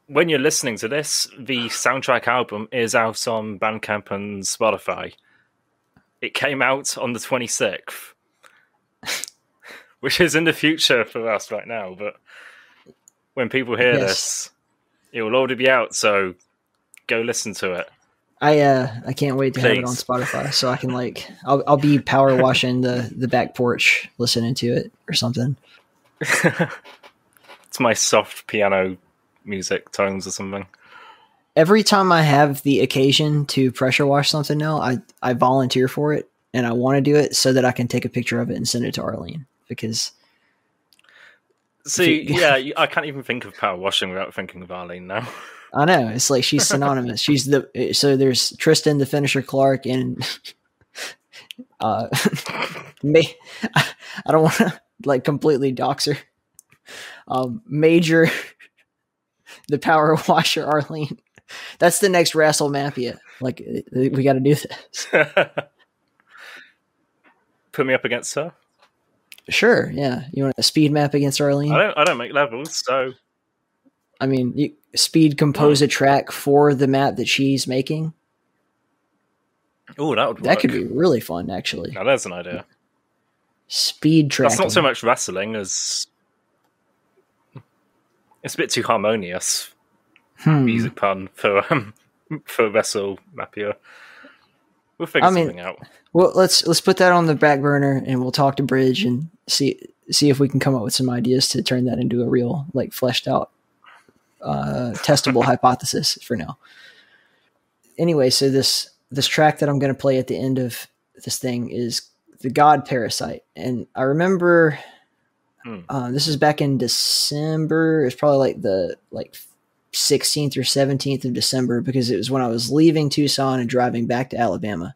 E: when you're listening to this, the soundtrack album is out on Bandcamp and Spotify. It came out on the 26th, which is in the future for us right now. But when people hear this, it will already be out. So go listen to it.
H: I can't wait to have it on Spotify, so I can I'll be power washing the back porch listening to it or something.
E: It's my soft piano music tones or something.
H: Every time I have the occasion to pressure wash something now, I volunteer for it, and I want to do it so that I can take a picture of it and send it to Arlene. Because
E: I can't even think of power washing without thinking of Arlene now.
H: I know, it's like she's synonymous. So there's Tristan the Finisher Clark, and me. I don't want to completely dox her. Major the power washer Arlene. That's the next WrestleMania. We got to do this.
E: Put me up against her.
H: Sure. Yeah. You want a speed map against Arlene?
E: I don't make levels, so.
H: I mean, speed compose a track for the map that she's making.
E: Oh, that would work.
H: That could be really fun, actually.
E: Now there's an idea.
H: Speed tracking.
E: That's not so much wrestling as it's a bit too harmonious. Music pun for Wrestle Mappier. We'll figure something out.
H: Well, let's put that on the back burner, and we'll talk to Bridge and see if we can come up with some ideas to turn that into a real, fleshed out, testable hypothesis for now. Anyway, so this track that I'm going to play at the end of this thing is the God Parasite, and I remember this is back in December. It's probably the 16th or 17th of December, because it was when I was leaving Tucson and driving back to Alabama.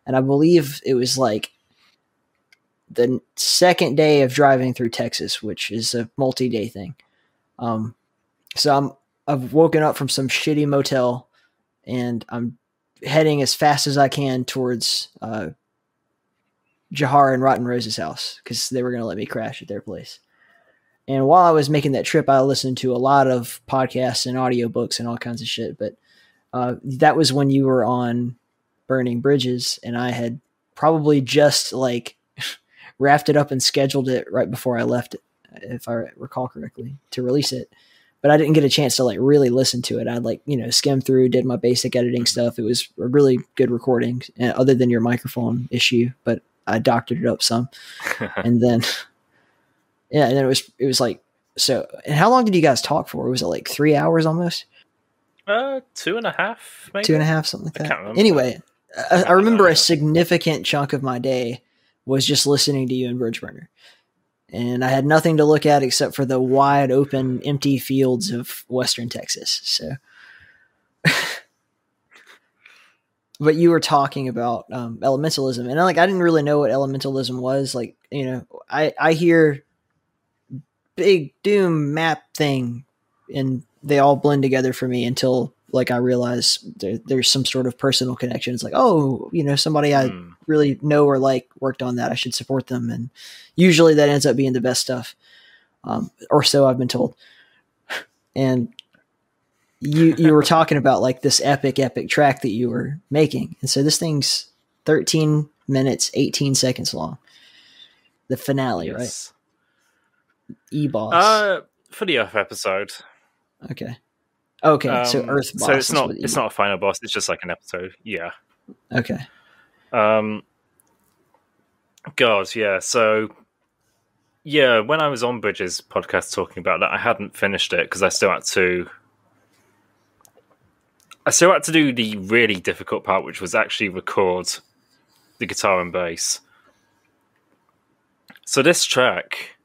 H: And I believe it was the second day of driving through Texas, which is a multi-day thing. So I've woken up from some shitty motel, and I'm heading as fast as I can towards Jahar and Rotten Rose's house, because they were going to let me crash at their place. And while I was making that trip, I listened to a lot of podcasts and audiobooks and all kinds of shit. But that was when you were on Burning Bridges, and I had probably just wrapped it up and scheduled it right before I left it, if I recall correctly, to release it. But I didn't get a chance to really listen to it. I'd skimmed through, did my basic editing stuff. It was a really good recording, other than your microphone issue, but I doctored it up some. And then... yeah, and then it was so. And how long did you guys talk for? Was it 3 hours almost?
E: 2.5, maybe
H: 2.5, something like that.
E: I can't remember.
H: Anyway, I remember a significant chunk of my day was just listening to you and Bridgeburner, and I had nothing to look at except for the wide open, empty fields of Western Texas. So but you were talking about elementalism, and I didn't really know what elementalism was. Like, I hear big Doom map thing, and they all blend together for me until I realize there's some sort of personal connection. It's like, oh, somebody I really know or worked on that. I should support them, and usually that ends up being the best stuff, or so I've been told. And you were talking about this epic track that you were making, and so this thing's 13 minutes 18 seconds long. The finale, yes. Right? E-boss.
E: For the Earth episode.
H: Okay, so Earth boss.
E: So it's not a final boss. It's just an episode. Yeah.
H: Okay.
E: God, yeah. So, yeah, when I was on Bridges' podcast talking about that, I hadn't finished it because I still had to do the really difficult part, which was actually record the guitar and bass. So this track,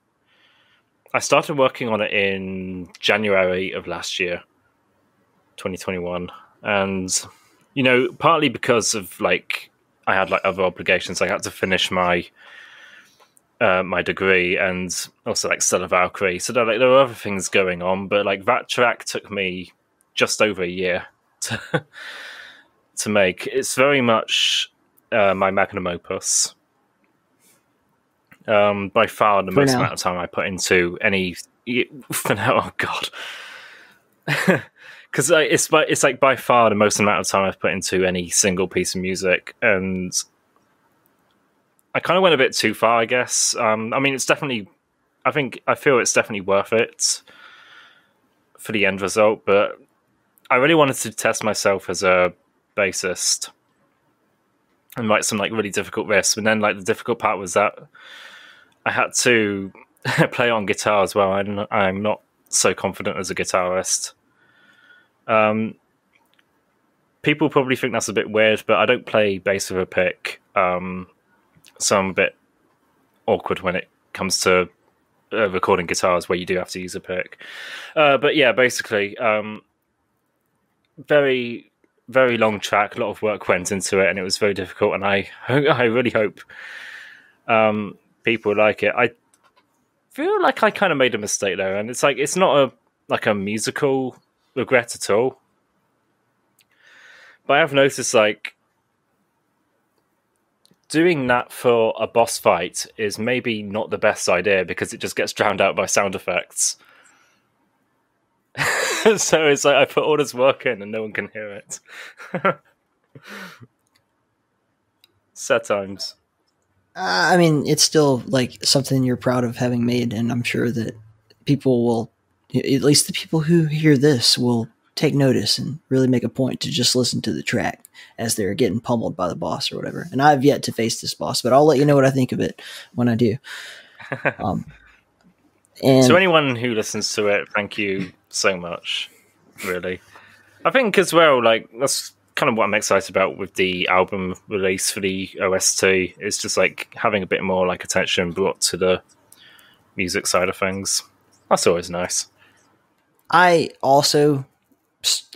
E: I started working on it in January of last year, 2021. And, partly because of I had other obligations. I had to finish my my degree and also sell a Valkyrie. So there were other things going on, but that track took me just over a year to make. It's very much my magnum opus. By far the most amount of time I put into any for now. Oh God. Because it's by far the most amount of time I've put into any single piece of music, and I kind of went a bit too far, I guess. I mean, it's definitely, I feel it's definitely worth it for the end result, but I really wanted to test myself as a bassist and write some really difficult riffs. And then the difficult part was that I had to play on guitar as well. I'm not so confident as a guitarist. People probably think that's a bit weird, but I don't play bass with a pick. So I'm a bit awkward when it comes to recording guitars where you do have to use a pick. But yeah, basically, very, very long track. A lot of work went into it, and it was very difficult. And I really hope people like it. I feel like I kind of made a mistake there, and it's not a musical regret at all. But I've noticed doing that for a boss fight is maybe not the best idea because it just gets drowned out by sound effects. So it's I put all this work in and no one can hear it. Sad times.
H: I mean, it's still something you're proud of having made, and I'm sure that people will, at least the people who hear this, will take notice and really make a point to just listen to the track as they're getting pummeled by the boss or whatever. And I've yet to face this boss, but I'll let you know what I think of it when I do. And
E: so anyone who listens to it, thank you so much, really. I think as well, that's kind of what I'm excited about with the album release for the OST. It's just having a bit more attention brought to the music side of things. That's always nice.
H: I also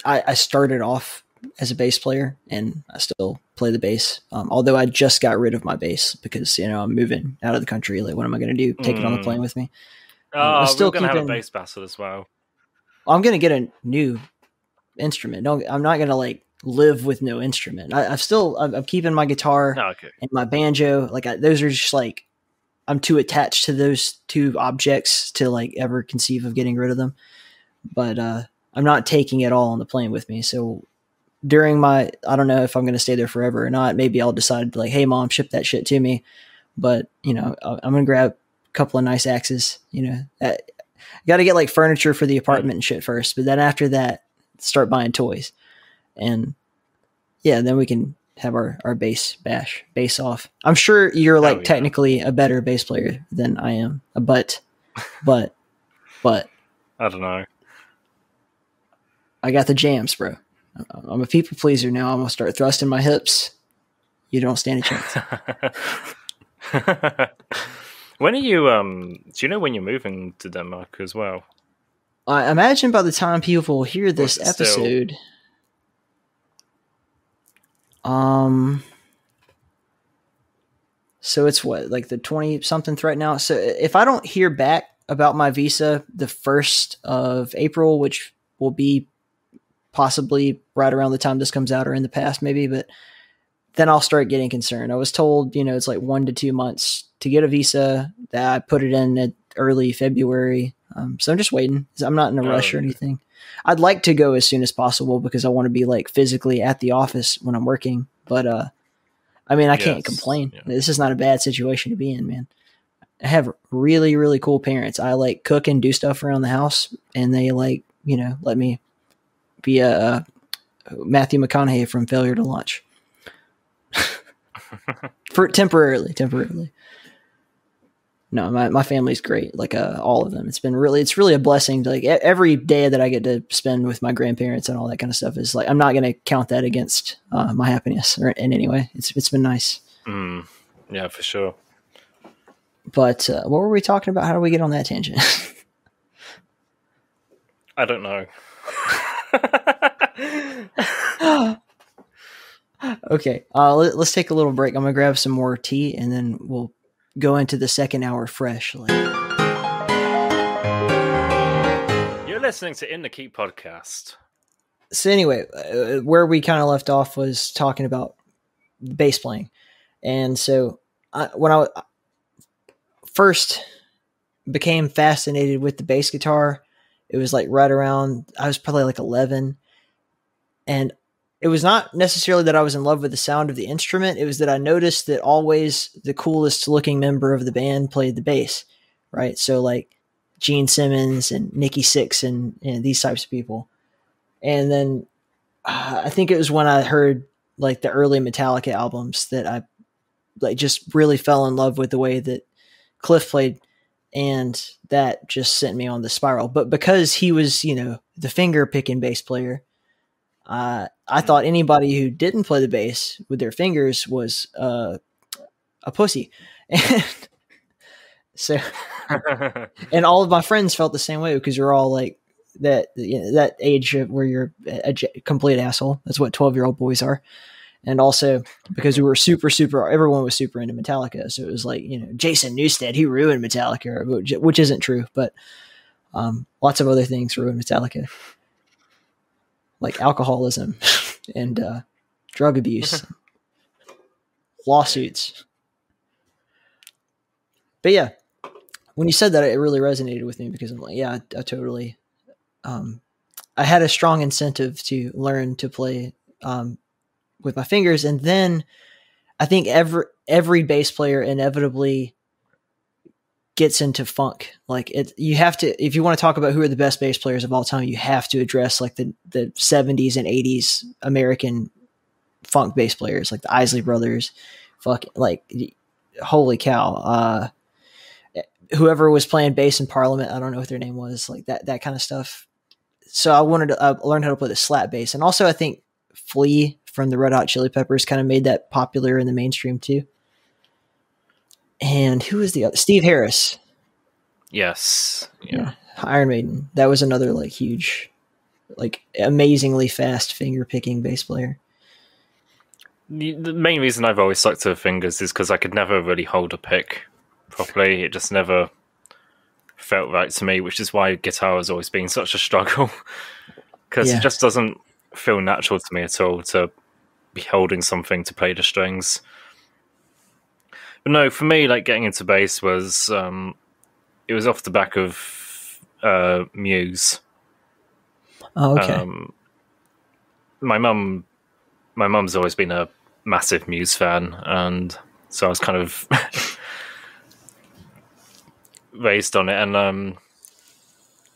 H: I started off as a bass player, and I still play the bass. Although I just got rid of my bass because I'm moving out of the country. What am I going to do? Take it on the plane with me?
E: I'm still going to have a bass battle as well.
H: I'm going to get a new instrument. I'm not going to live with no instrument. I'm keeping my guitar and my banjo. Those are just I'm too attached to those two objects to ever conceive of getting rid of them. But I'm not taking it all on the plane with me. So during I don't know if I'm going to stay there forever or not. Maybe I'll decide hey mom, ship that shit to me. But I'm going to grab a couple of nice axes. Got to get furniture for the apartment and shit first. But then after that, start buying toys. And yeah, then we can have our bass off. I'm sure you're technically a better bass player than I am. But
E: I don't know.
H: I got the jams, bro. I'm a people pleaser now. I'm going to start thrusting my hips. You don't stand a chance.
E: When are you, do you know when you're moving to Denmark as well?
H: I imagine by the time people hear this episode, So it's what, like the 20 something right now. So if I don't hear back about my visa the 1st of April, which will be possibly right around the time this comes out or in the past maybe, but then I'll start getting concerned. I was told, it's like 1 to 2 months to get a visa. That I put it in at early February. So I'm just waiting. I'm not in a rush or anything. I'd like to go as soon as possible because I want to be like physically at the office when I'm working. But I can't complain. Yeah. This is not a bad situation to be in, man. I have really, really cool parents. I like cook and do stuff around the house, and they let me be a Matthew McConaughey from Failure to Launch. For temporarily. No, my family's great. Like all of them. It's really a blessing to, like, every day that I get to spend with my grandparents and all that kind of stuff is like, I'm not going to count that against my happiness or in any way. It's been nice.
E: Yeah, for sure.
H: But what were we talking about? How do we get on that tangent?
E: I don't know.
H: Okay, let's take a little break. I'm gonna grab some more tea, and then we'll go into the second hour fresh.
E: You're listening to In the Keep podcast.
H: So anyway, where we kind of left off was talking about bass playing, and so when I first became fascinated with the bass guitar, it was like right around, I was probably like 11, and it was not necessarily that I was in love with the sound of the instrument. It was that I noticed that always the coolest looking member of the band played the bass, right? So like Gene Simmons and Nikki Sixx and these types of people. And then I think it was when I heard like the early Metallica albums that I like just really fell in love with the way that Cliff played, and that just sent me on the spiral. But because he was, the finger picking bass player, I thought anybody who didn't play the bass with their fingers was a pussy. And so, and all of my friends felt the same way because you're all like that, that age where you're a complete asshole. That's what 12-year-old boys are. And also because we were everyone was super into Metallica. So it was like, Jason Newsted, he ruined Metallica, which isn't true, but lots of other things ruined Metallica. Like alcoholism and drug abuse, lawsuits. But yeah, when you said that, it really resonated with me because I'm like, yeah, I totally. I had a strong incentive to learn to play with my fingers, and then I think every bass player inevitably gets into funk. Like you have to, if you want to talk about who are the best bass players of all time, you have to address like the 70s and 80s American funk bass players, like the Isley Brothers. Holy cow. Whoever was playing bass in Parliament, I don't know what their name was, like that kind of stuff. So I wanted to learn how to play the slap bass. And also I think Flea from the Red Hot Chili Peppers kind of made that popular in the mainstream too. And who was the other? Steve Harris.
E: Yes. Yeah.
H: Iron Maiden. That was another like huge, like amazingly fast finger picking bass player.
E: The main reason I've always stuck to the fingers is because I could never really hold a pick properly. It just never felt right to me, which is why guitar has always been such a struggle. Because it just doesn't feel natural to me at all to be holding something to play the strings. But no, for me, like getting into bass was it was off the back of Muse.
H: Oh, okay.
E: My mum's always been a massive Muse fan, and so I was kind of raised on it. And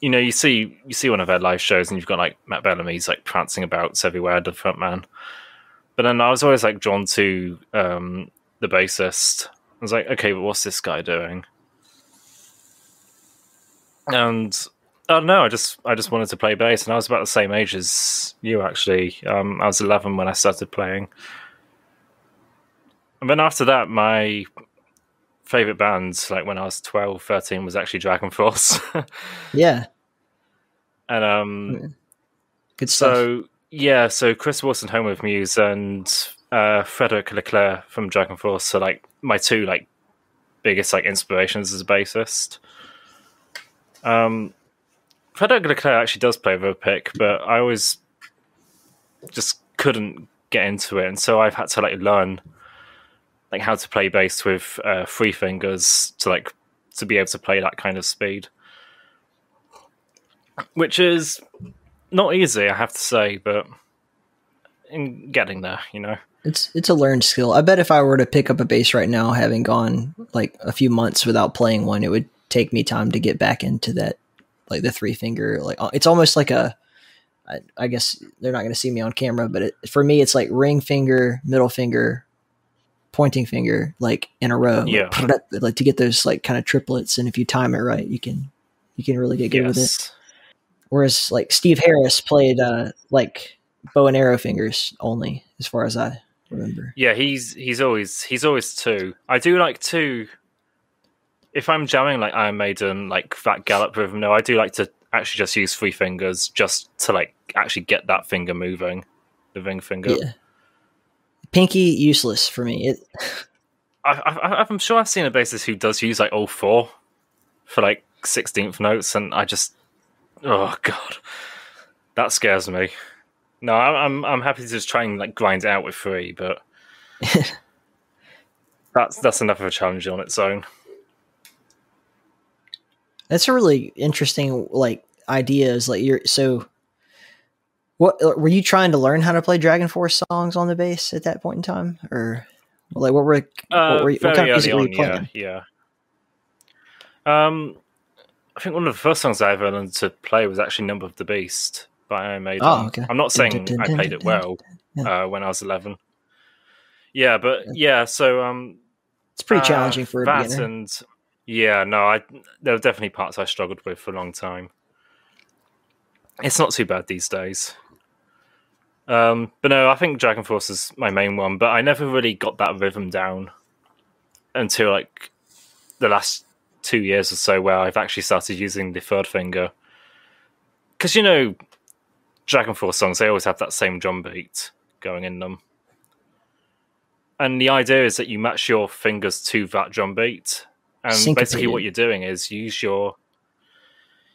E: you see one of their live shows, and you've got like Matt Bellamy's like prancing about everywhere, the front man. But then I was always like drawn to the bassist. I was like, okay, but what's this guy doing? And I don't know, I just wanted to play bass, and I was about the same age as you, actually. I was 11 when I started playing. And then after that, my favourite band, like when I was 12, 13, was actually Dragon Force.
H: Yeah.
E: And
H: good stuff.
E: So Chris Wilson home with Muse, and Frederic Leclerc from Dragon Force are like my two like biggest like inspirations as a bassist. Frederic Leclerc actually does play with a pick, but I always just couldn't get into it, and so I've had to like learn like how to play bass with 3 fingers to be able to play that kind of speed, which is not easy, I have to say, but in getting there, you know.
H: It's a learned skill. I bet if I were to pick up a bass right now, having gone like a few months without playing one, it would take me time to get back into that, like the 3 finger. Like it's almost like I guess they're not going to see me on camera, but for me, it's like ring finger, middle finger, pointing finger, like in a row.
E: Yeah.
H: Like to get those like kind of triplets, and if you time it right, you can really get good with it. Whereas like Steve Harris played like bow and arrow fingers only, as far as I remember.
E: Yeah, he's always 2. I do like 2. If I'm jamming like Iron Maiden, like that gallop rhythm, no, I do like to actually just use 3 fingers just to like actually get that finger moving, the ring finger.
H: Yeah. Pinky useless for me.
E: I'm sure I've seen a bassist who does use like all 4 for like 16th notes, and I just, oh god, that scares me. No, I'm happy to just try and like grind it out with 3, but that's enough of a challenge on its own.
H: That's a really interesting like idea. Is like what were you trying to learn how to play Dragon Force songs on the bass at that point in time, or like what kind of music were you playing?
E: Yeah. I think one of the first songs I ever learned to play was actually "Number of the Beast" by Iron Maiden.
H: Oh, okay.
E: I'm not saying I played it well when I was 11. Yeah, but yeah, so
H: it's pretty challenging for a beginner.
E: And yeah, no, there were definitely parts I struggled with for a long time. It's not too bad these days. But no, I think Dragon Force is my main one, but I never really got that rhythm down until like the last 2 years or so, where I've actually started using the 3rd finger. Because, you know, Dragon Force songs, they always have that same drum beat going in them. And the idea is that you match your fingers to that drum beat. And basically what you're doing is use your...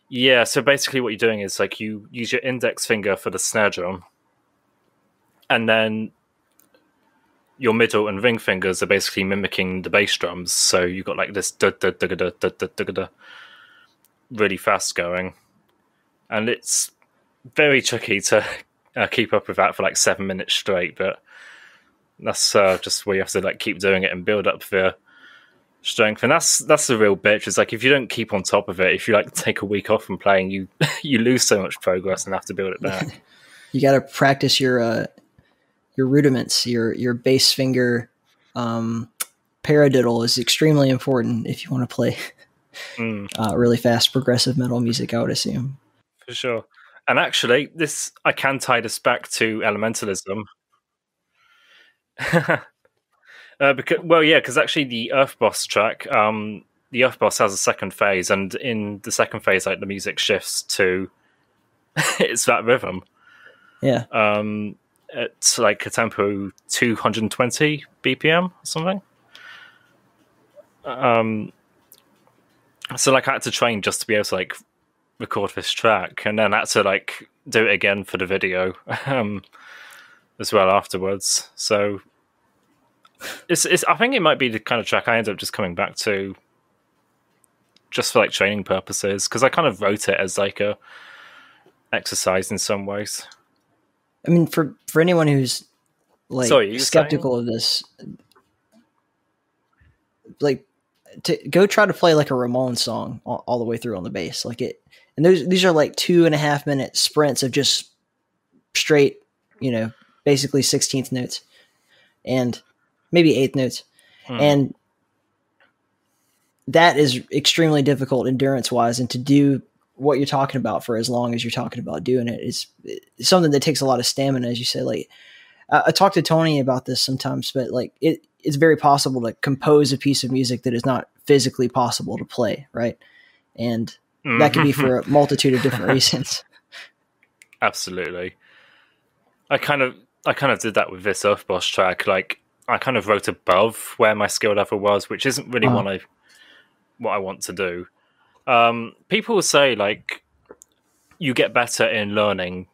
E: Yeah, so basically what you're doing is like you use your index finger for the snare drum, and then your middle and ring fingers are basically mimicking the bass drums. So you've got like this da-da-da-da-da-da-da-da really fast going. And it's very tricky to keep up with that for like 7 minutes straight, but that's just where you have to like keep doing it and build up the strength. And that's the real bitch. It's like if you don't keep on top of it, if you like take a week off from playing, you lose so much progress and have to build it back.
H: You got to practice your rudiments. Your bass finger paradiddle is extremely important if you want to play really fast progressive metal music, I would assume.
E: For sure. And actually, I can tie this back to Elementalism. Because actually the Earth Boss track, the Earth Boss has a second phase, and in the second phase, like the music shifts to it's that rhythm.
H: Yeah.
E: It's like a tempo 220 BPM or something. So like I had to train just to be able to like record this track, and then I had to like do it again for the video as well afterwards. So it's I think it might be the kind of track I end up just coming back to just for like training purposes, because I kind of wrote it as like a exercise in some ways.
H: I mean, for anyone who's like skeptical of this, like to go try to play like a Ramones song all the way through on the bass, like it. And these are like 2.5 minute sprints of just straight, basically 16th notes and maybe 8th notes. And that is extremely difficult endurance wise. And to do what you're talking about for as long as you're talking about doing it is something that takes a lot of stamina, as you say. Like I talk to Tony about this sometimes, but like it's very possible to compose a piece of music that is not physically possible to play. Right. And that could be for a multitude of different reasons.
E: Absolutely. I kind of I kind of did that with this Earth Boss track. Like, I kind of wrote above where my skill level was, which isn't really what I want to do. People will say, like, you get better in learning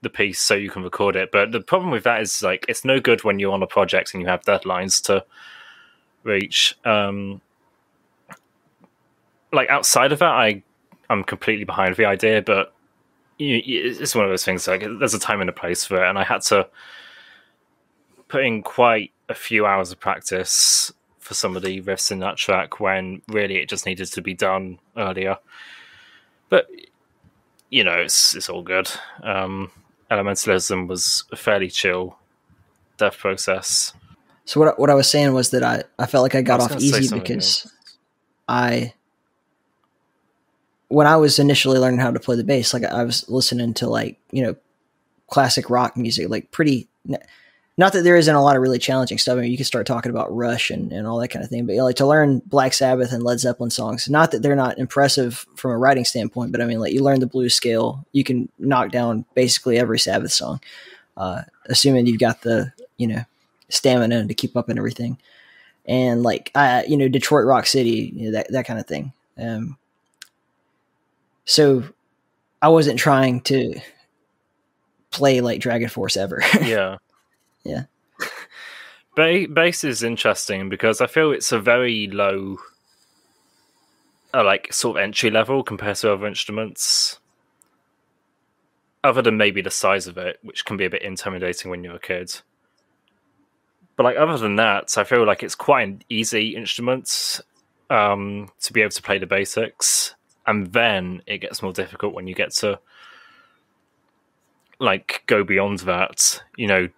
E: the piece so you can record it, but the problem with that is, like, it's no good when you're on a project and you have deadlines to reach. Like, outside of that, I'm completely behind the idea, but it's one of those things, like, there's a time and a place for it, and I had to put in quite a few hours of practice for some of the riffs in that track when really it just needed to be done earlier. But, you know, it's all good. Elementalism was a fairly chill dev process.
H: So what I was saying was that I felt like I got off easy because when I was initially learning how to play the bass, like I was listening to, like, you know, classic rock music, like pretty, not that there isn't a lot of really challenging stuff. I mean, you can start talking about Rush and all that kind of thing, but, you know, like, to learn Black Sabbath and Led Zeppelin songs, not that they're not impressive from a writing standpoint, but I mean, like, you learn the blues scale, you can knock down basically every Sabbath song, assuming you've got the, you know, stamina to keep up and everything. And, like, you know, Detroit Rock City, you know, that kind of thing. So I wasn't trying to play like Dragon Force ever.
E: Yeah.
H: Yeah.
E: Bass is interesting because I feel it's a very low, like, sort of entry level compared to other instruments. Other than maybe the size of it, which can be a bit intimidating when you're a kid. But, like, other than that, I feel like it's quite an easy instrument to be able to play the basics. And then it gets more difficult when you get to, like, go beyond that. You know,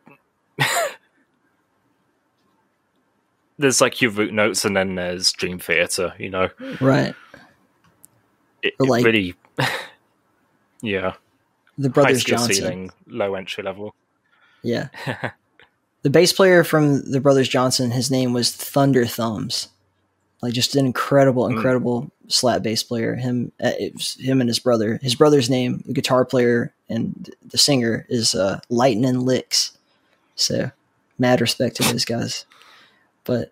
E: there's, like, your root notes and then there's Dream Theater, you know?
H: Right.
E: It really, yeah.
H: The Brothers
E: High skill
H: Johnson.
E: ceiling, low entry level.
H: Yeah. The bass player from the Brothers Johnson, his name was Thunder Thumbs. Like, just an incredible slap bass player. It was him and his brother. His brother's name, the guitar player and the singer, is Lightning Licks. So, mad respect to those guys. But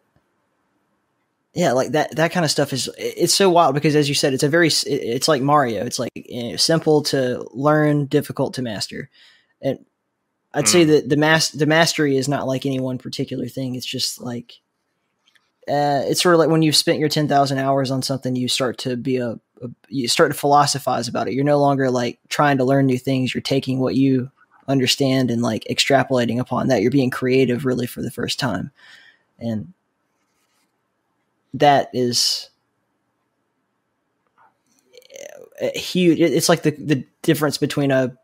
H: yeah, like that kind of stuff it's so wild because, as you said, it's like Mario. It's like, you know, simple to learn, difficult to master. And I'd say that the mastery is not like any one particular thing. It's just like, it's sort of like when you've spent your 10,000 hours on something, you start to you start to philosophize about it. You're no longer like trying to learn new things. You're taking what you understand and, like, extrapolating upon that. You're being creative really for the first time. And that is huge. It's like the difference between a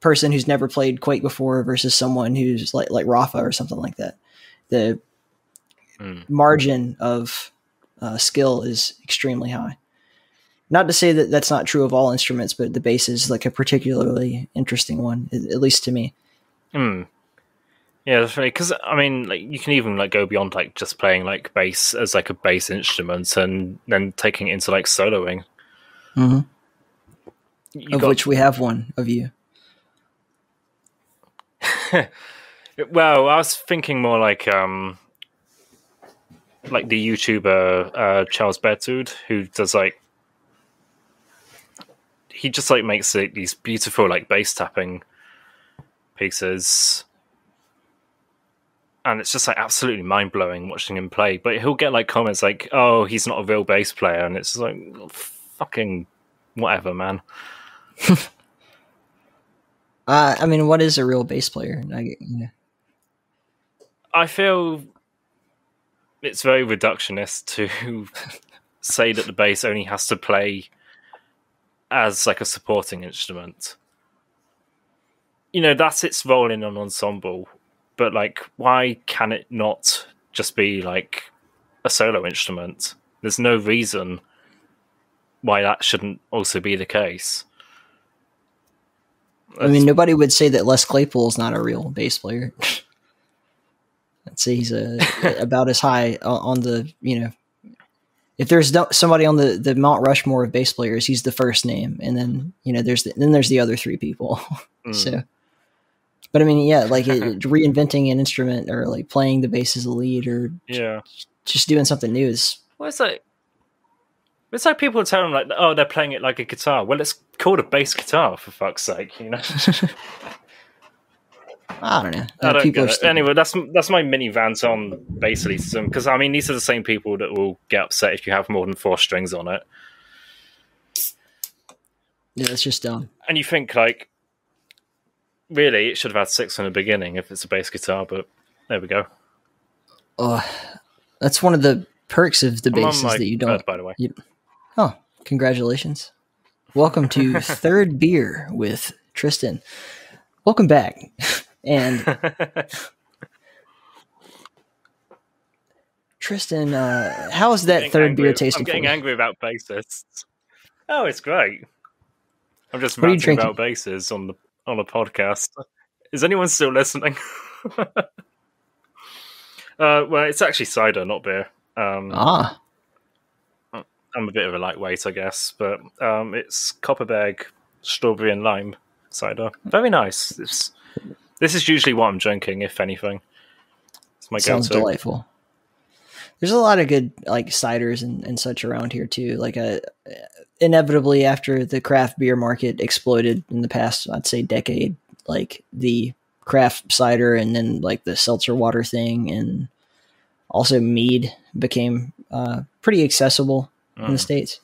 H: person who's never played Quake before versus someone who's like Rafa or something like that. The margin of skill is extremely high. Not to say that that's not true of all instruments, but the bass is like a particularly interesting one, at least to me.
E: Yeah, definitely. Because I mean, like, you can even, like, go beyond, like, just playing, like, bass as, like, a bass instrument and then taking it into, like, soloing.
H: Mm-hmm. Which we have one of you.
E: Well, I was thinking more like the YouTuber Charles Bertud, who does, like, he just, like, makes, like, these beautiful, like, bass tapping pieces, and it's just, like, absolutely mind-blowing watching him play. But he'll get, like, comments like, "Oh, he's not a real bass player," and it's just like, fucking whatever, man.
H: I mean, what is a real bass player?
E: I feel it's very reductionist to say that the bass only has to play as, like, a supporting instrument. You know, that's its role in an ensemble, but, like, why can it not just be, like, a solo instrument? There's no reason why that shouldn't also be the case.
H: I mean, nobody would say that Les Claypool's not a real bass player. I'd say he's about as high on the, you know, if there's somebody on the Mount Rushmore of bass players, he's the first name, and then, you know, there's the other three people. So But I mean, yeah, like reinventing an instrument or like playing the bass as a lead or just doing something new is.
E: Well, it's like people tell them like, oh, they're playing it like a guitar. Well, it's called a bass guitar for fuck's sake, you know.
H: I don't know.
E: I don't
H: people
E: get it. Anyway, that's my mini rant on bass elitism, because I mean these are the same people that will get upset if you have more than 4 strings on it.
H: Yeah, it's just dumb.
E: And you think like, really, it should have had 6 from the beginning if it's a bass guitar, but there we go.
H: That's one of the perks of the basses that you don't.
E: By the way.
H: Oh, congratulations! Welcome to Third Beer with Tristan. Welcome back. And Tristan, how is that third beer tasting?
E: I'm getting angry about bassists. Oh, it's great. I'm just
H: What are you
E: ranting
H: drinking?
E: about basses on a podcast. Is anyone still listening? Well, it's actually cider, not beer. I'm a bit of a lightweight, I guess, but it's Copperberg strawberry and lime cider. Very nice. This is usually what I'm drinking, if anything. It's my
H: Sounds
E: go-to.
H: delightful. There's a lot of good like ciders and such around here too. Like inevitably after the craft beer market exploded in the past, I'd say decade, like the craft cider and then like the seltzer water thing, and also mead became pretty accessible in the States.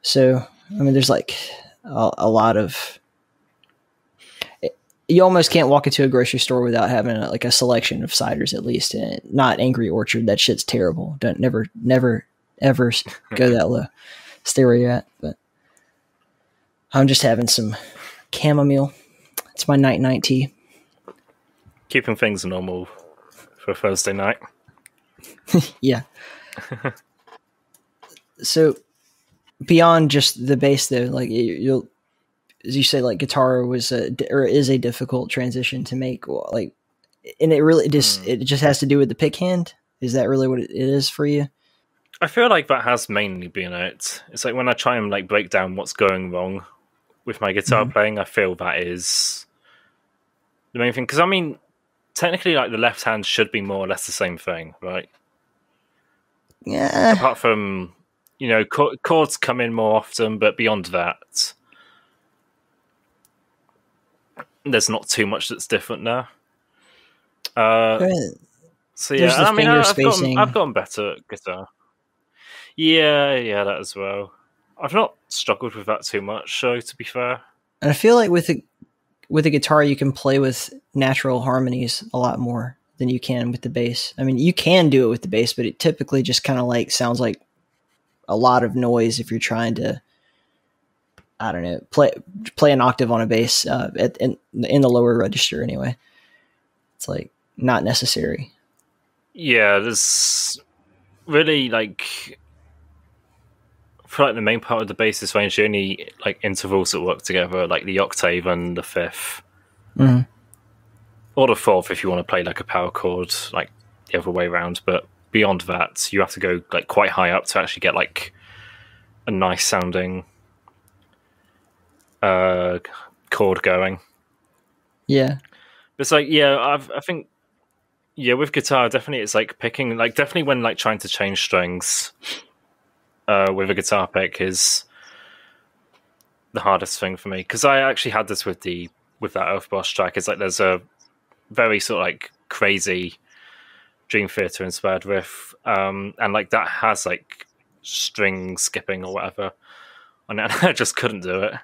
H: So I mean, there's like a lot of. You almost can't walk into a grocery store without having like a selection of ciders, at least. And not Angry Orchard. That shit's terrible. Don't never ever go that low. Stay where you're at. But I'm just having some chamomile. It's my night tea.
E: Keeping things normal for Thursday night.
H: Yeah. So beyond just the bass, though, like you'll. As you say, like guitar was is a difficult transition to make. Like, and it really it just has to do with the pick hand. Is that really what it is for you?
E: I feel like that has mainly been it. It's like when I try and like break down what's going wrong with my guitar playing, I feel that is the main thing. Because I mean, technically, like the left hand should be more or less the same thing, right?
H: Yeah.
E: Apart from chords come in more often, but beyond that. There's not too much that's different now. So yeah, I mean, I've gotten better at guitar. Yeah, that as well. I've not struggled with that too much, so to be fair.
H: And I feel like with a guitar, you can play with natural harmonies a lot more than you can with the bass. I mean, you can do it with the bass, but it typically just kind of like sounds like a lot of noise if you're trying to. I don't know, play an octave on a bass in the lower register anyway. It's like not necessary.
E: Yeah, there's really like for like the main part of the bassist range, the only like intervals that work together, like the octave and the fifth, or the fourth if you want to play like a power chord, like the other way around. But beyond that, you have to go like quite high up to actually get like a nice sounding chord going.
H: Yeah,
E: but it's like I think with guitar definitely it's like picking, like definitely when like trying to change strings with a guitar pick is the hardest thing for me, because I actually had this with that Earthboss track. It's like there's a very sort of like crazy Dream Theater inspired riff, and like that has like string skipping or whatever, and I just couldn't do it.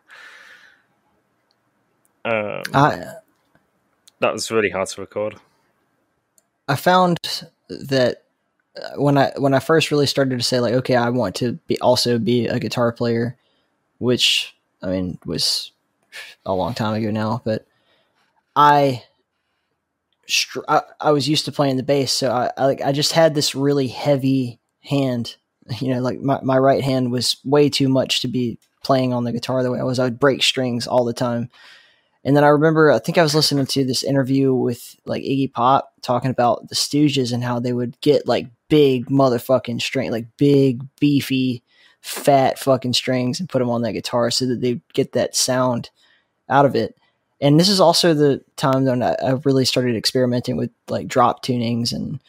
E: That was really hard to record.
H: I found that when I first really started to say like, okay, I want to also be a guitar player, which I mean was a long time ago now, but I was used to playing the bass, so I just had this really heavy hand. Like my right hand was way too much to be playing on the guitar the way I was. I would break strings all the time. And then I remember, I think I was listening to this interview with like Iggy Pop talking about the Stooges and how they would get like big motherfucking string, like big, beefy, fat fucking strings and put them on that guitar so that they get that sound out of it. And this is also the time when I really started experimenting with like drop tunings and,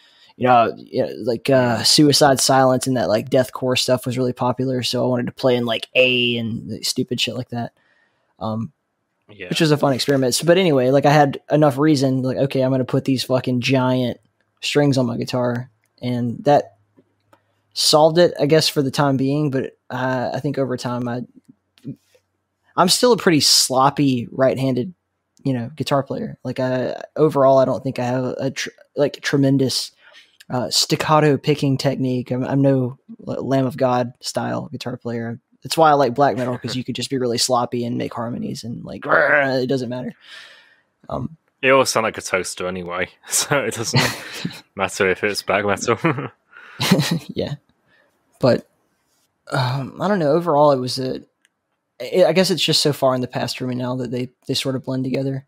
H: like Suicide Silence and that like deathcore stuff was really popular. So I wanted to play in like A and like, stupid shit like that. Which was a fun experiment. So, but anyway, like I had enough reason, like, okay, I'm going to put these fucking giant strings on my guitar, and that solved it, I guess, for the time being. But I think over time, I'm still a pretty sloppy right-handed, guitar player. Like overall, I don't think I have a tremendous staccato picking technique. I'm no Lamb of God style guitar player. That's why I like black metal, because you could just be really sloppy and make harmonies and like it doesn't matter.
E: You all sound like a toaster anyway, so it doesn't matter if it's black metal.
H: Yeah, but I don't know. Overall, it was I guess it's just so far in the past for me now that they sort of blend together.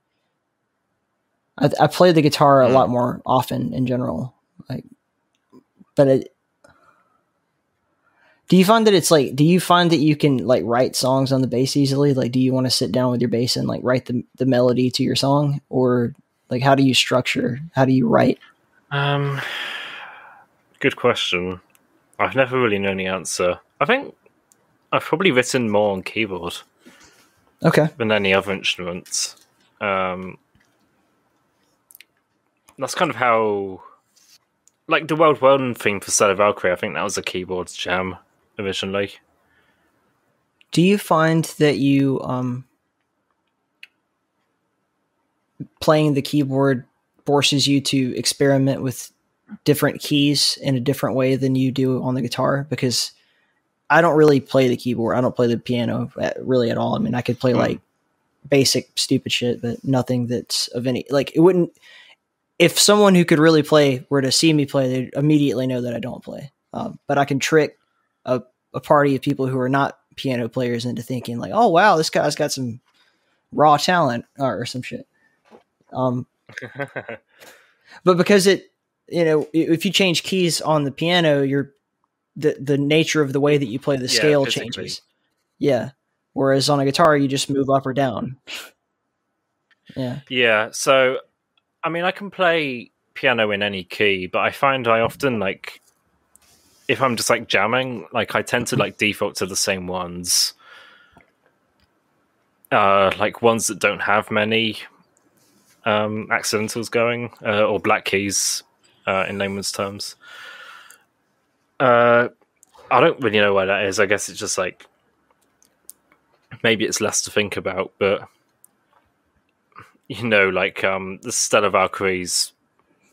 H: I play the guitar a lot more often in general, but do you find that it's like, do you find that you can like write songs on the bass easily? Like, do you want to sit down with your bass and like write the melody to your song, or like, how do you write?
E: Good question. I've never really known the answer. I think I've probably written more on keyboard.
H: Okay.
E: Than any other instruments. That's kind of how, like the World One theme for Stellar Valkyrie, I think that was a keyboard jam originally.
H: Do you find that you playing the keyboard forces you to experiment with different keys in a different way than you do on the guitar? Because I don't really play the keyboard. I don't play the piano really at all. I mean, I could play like basic stupid shit, but nothing that's of any, like it wouldn't, if someone who could really play were to see me play, they'd immediately know that I don't play. But I can trick a party of people who are not piano players into thinking like, oh wow, this guy's got some raw talent or some shit. But because if you change keys on the piano, the nature of the way that you play the scale changes. Yeah. Whereas on a guitar, you just move up or down. Yeah.
E: Yeah. So, I mean, I can play piano in any key, but I find I often like, if I'm just like jamming, like I tend to like default to the same ones. Like ones that don't have many accidentals going, or black keys in layman's terms. I don't really know why that is. I guess it's just like, maybe it's less to think about, but like the Stellar Valkyrie's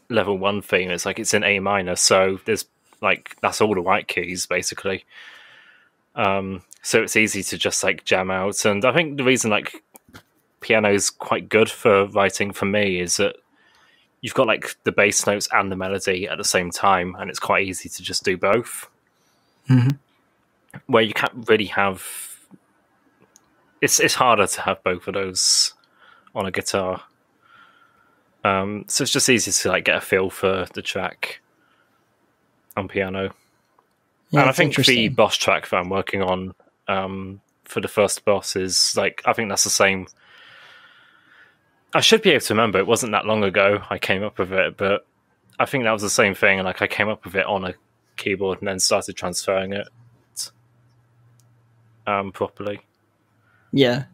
E: level 1 theme, it's like it's in A minor, so there's like that's all the white keys basically. So it's easy to just like jam out, and I think the reason like piano is quite good for writing for me is that you've got like the bass notes and the melody at the same time, and it's quite easy to just do both.
H: Mm-hmm.
E: Where you can't really have, it's harder to have both of those on a guitar. So it's just easy to like get a feel for the track on piano.
H: Yeah,
E: and I think the boss track that I'm working on for the first boss is like, I think that's the same. I should be able to remember. It wasn't that long ago I came up with it, but I think that was the same thing. And like I came up with it on a keyboard and then started transferring it properly.
H: Yeah,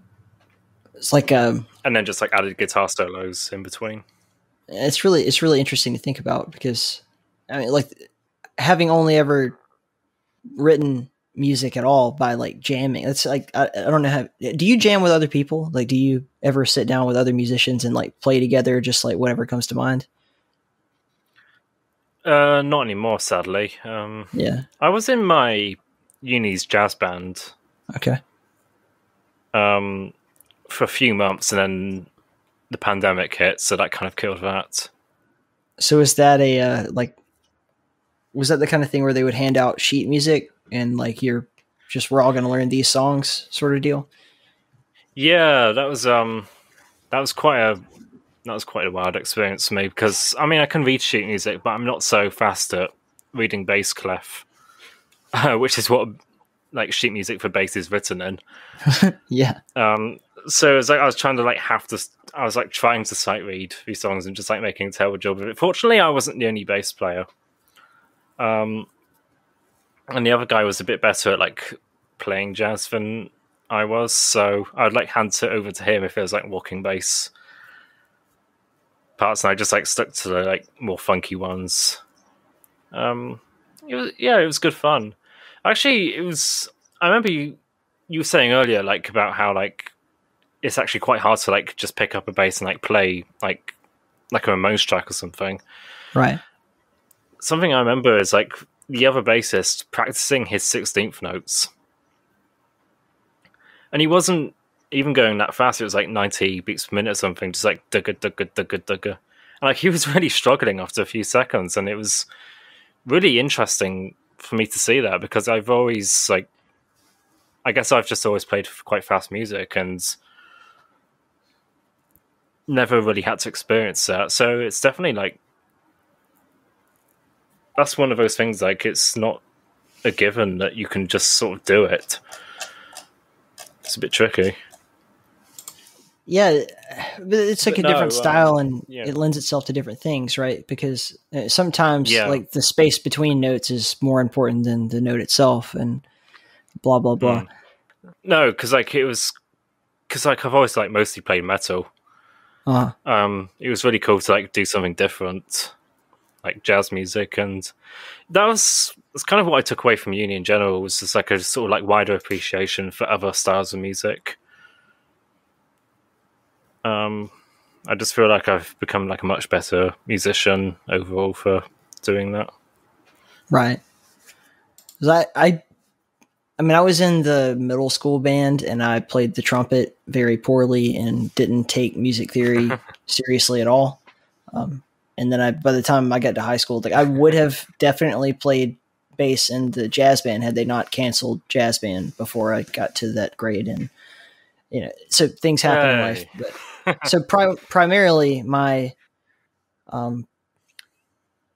H: it's like
E: and then just like added guitar solos in between.
H: It's really interesting to think about, because I mean, like having only ever written music at all by like jamming, it's like I don't know how. Do you jam with other people? Like, do you ever sit down with other musicians and like play together, just like whatever comes to mind?
E: Not anymore, sadly.
H: Yeah,
E: I was in my uni's jazz band.
H: Okay.
E: For a few months, and then the pandemic hit, so that kind of killed that.
H: So is that was that the kind of thing where they would hand out sheet music and like we're all going to learn these songs sort of deal? Yeah,
E: that was quite a wild experience for me, because I mean I can read sheet music, but I'm not so fast at reading bass clef, which is what like sheet music for bass is written in.
H: Yeah.
E: So it's like I was trying to like I was like trying to sight read these songs and just like making a terrible job of it. Fortunately, I wasn't the only bass player. And the other guy was a bit better at like playing jazz than I was, so I'd like hand it over to him if it was like walking bass parts, and I just like stuck to the like more funky ones. It was good fun. Actually, it was. I remember you were saying earlier like about how like it's actually quite hard to like just pick up a bass and like play like a Ramones track or something.
H: Right.
E: Something I remember is like the other bassist practicing his 16th notes. And he wasn't even going that fast. It was like 90 beats per minute or something, just like dugga, dugga, dugga, dugga. And like he was really struggling after a few seconds. And it was really interesting for me to see that, because I've always like, I guess I've just always played quite fast music and never really had to experience that. So it's definitely like, that's one of those things, like it's not a given that you can just sort of do it. It's a bit tricky.
H: Yeah, but it's like a different style, and
E: yeah.
H: it lends itself to different things, right? Because sometimes
E: Yeah.
H: like the space between notes is more important than the note itself, and blah blah blah.
E: No, because like I've always like mostly played metal. It was really cool to like do something different, like jazz music, and that's kind of what I took away from uni in general, was just like a sort of like wider appreciation for other styles of music. I just feel like I've become like a much better musician overall for doing that.
H: Right. 'Cause I mean, I was in the middle school band, and I played the trumpet very poorly and didn't take music theory seriously at all. And then by the time I got to high school, like I would have definitely played bass in the jazz band had they not canceled jazz band before I got to that grade. And so things happen in life. But, so primarily my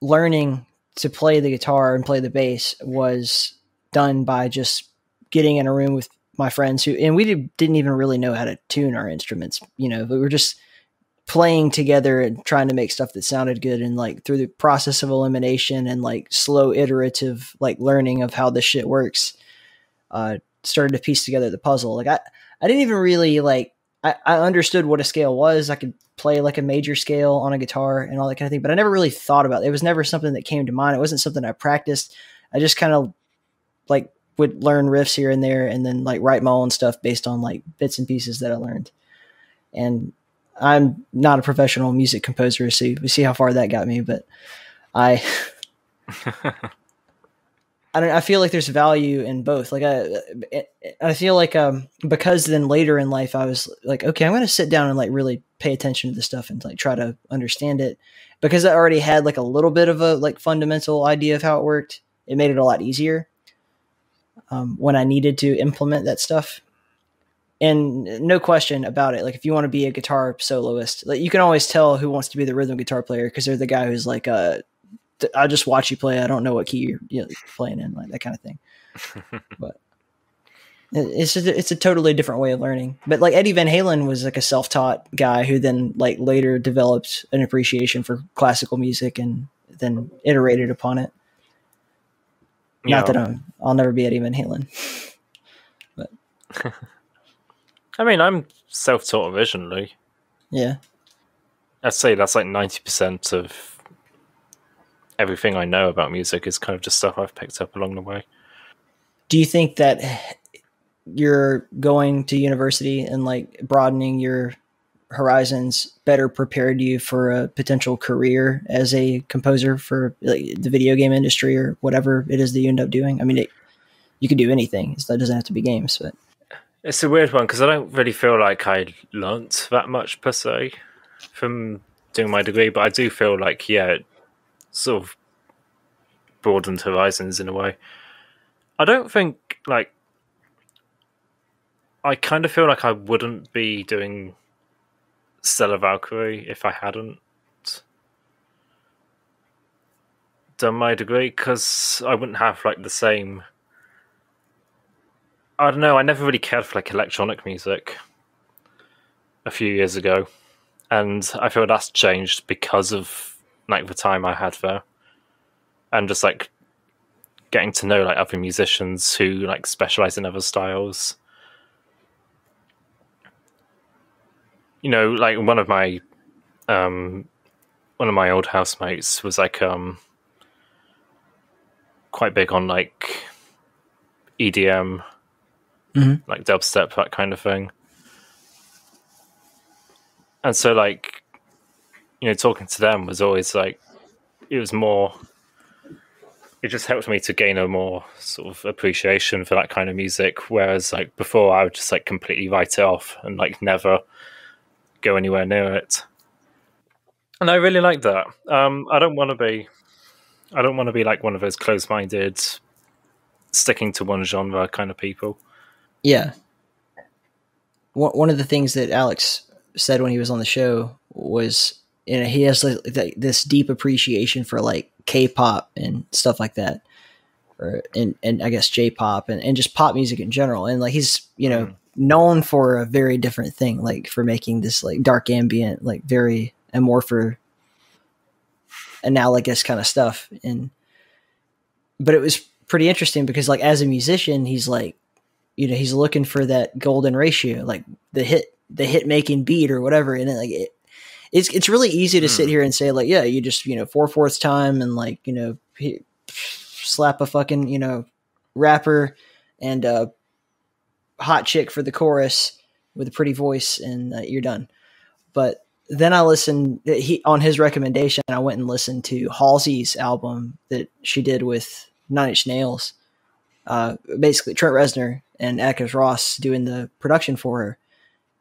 H: learning to play the guitar and play the bass was done by just getting in a room with my friends and we didn't even really know how to tune our instruments. We were just playing together and trying to make stuff that sounded good. And like through the process of elimination and like slow iterative, like learning of how this shit works, started to piece together the puzzle. Like I didn't even really like, I understood what a scale was. I could play like a major scale on a guitar and all that kind of thing, but I never really thought about it. It was never something that came to mind. It wasn't something I practiced. I just kind of like would learn riffs here and there and then like write my own stuff based on like bits and pieces that I learned. And I'm not a professional music composer, so we see how far that got me, but I feel like there's value in both. Like I feel like because then later in life I was like, okay, I'm going to sit down and like really pay attention to this stuff and like try to understand it, because I already had like a little bit of a like fundamental idea of how it worked. It made it a lot easier when I needed to implement that stuff. And no question about it. Like if you want to be a guitar soloist, like you can always tell who wants to be the rhythm guitar player, because they're the guy who's like, I just watch you play. I don't know what key you're playing in, like that kind of thing. But it's a totally different way of learning. But like Eddie Van Halen was like a self-taught guy who then like later developed an appreciation for classical music and then iterated upon it.
E: Yeah.
H: Not that I'll never be Eddie Van Halen, but
E: I mean, I'm self-taught originally.
H: yeah.
E: I'd say that's like 90% of everything I know about music is kind of just stuff I've picked up along the way.
H: Do you think that you're going to university and like broadening your horizons better prepared you for a potential career as a composer for like the video game industry or whatever it is that you end up doing? I mean, you could do anything. So that doesn't have to be games, but
E: it's a weird one because I don't really feel like I learnt that much per se from doing my degree, but I do feel like, yeah, it sort of broadened horizons in a way. I don't think, like, I kind of feel like I wouldn't be doing Stellar Valkyrie if I hadn't done my degree, because I wouldn't have like the same I don't know. I never really cared for like electronic music a few years ago, and I feel that's changed because of like the time I had there, and just like getting to know like other musicians who like specialize in other styles. You know, like one of my old housemates was like quite big on like EDM, like dubstep, that kind of thing. And so like, you know, talking to them was always like, it just helped me to gain a more sort of appreciation for that kind of music. Whereas like before I would just like completely write it off and like never go anywhere near it. And I really like that. I don't want to be like one of those closed-minded, sticking to one genre kind of people.
H: Yeah. One of the things that Alex said when he was on the show was, you know, he has like this deep appreciation for like K-pop and stuff like that, and I guess J-pop and just pop music in general. And like he's, you know, known for a very different thing, like for making this like dark ambient, like very amorphous, analogous kind of stuff. But it was pretty interesting because like as a musician, he's like, you know, he's looking for that golden ratio, like the hit making beat or whatever. And it's really easy to sit here and say like, yeah, you just, you know, 4/4 time and like, you know, slap a fucking, you know, rapper and a hot chick for the chorus with a pretty voice and you're done. But then I listened, on his recommendation, I went and listened to Halsey's album that she did with 9 Inch Nails. Basically Trent Reznor and Atticus Ross doing the production for her.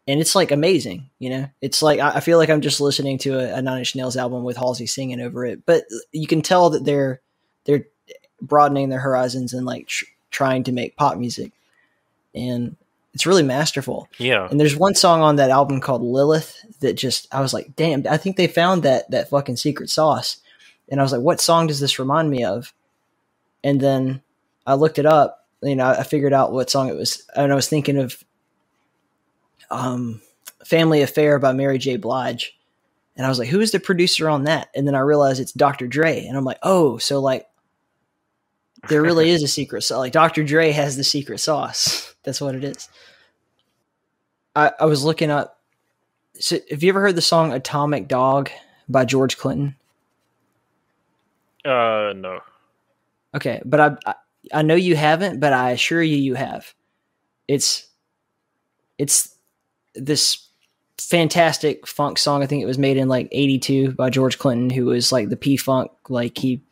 H: And it's like amazing, you know, it's like, I feel like I'm just listening to a 9 Inch Nails album with Halsey singing over it, but you can tell that they're broadening their horizons and like trying to make pop music. And it's really masterful.
E: Yeah.
H: And there's one song on that album called Lilith that just, I was like, damn, I think they found that fucking secret sauce. And I was like, what song does this remind me of? And then I looked it up, you know, I figured out what song it was. And I was thinking of Family Affair by Mary J. Blige. And I was like, who is the producer on that? And then I realized it's Dr. Dre. And I'm like, oh, so like there really is a secret sauce. Like Dr. Dre has the secret sauce. That's what it is. I was looking up. So have you ever heard the song Atomic Dog by George Clinton?
E: No.
H: Okay. But I know you haven't, but I assure you have. It's this fantastic funk song. I think it was made in like 82 by George Clinton, who was like the P-Funk. Like he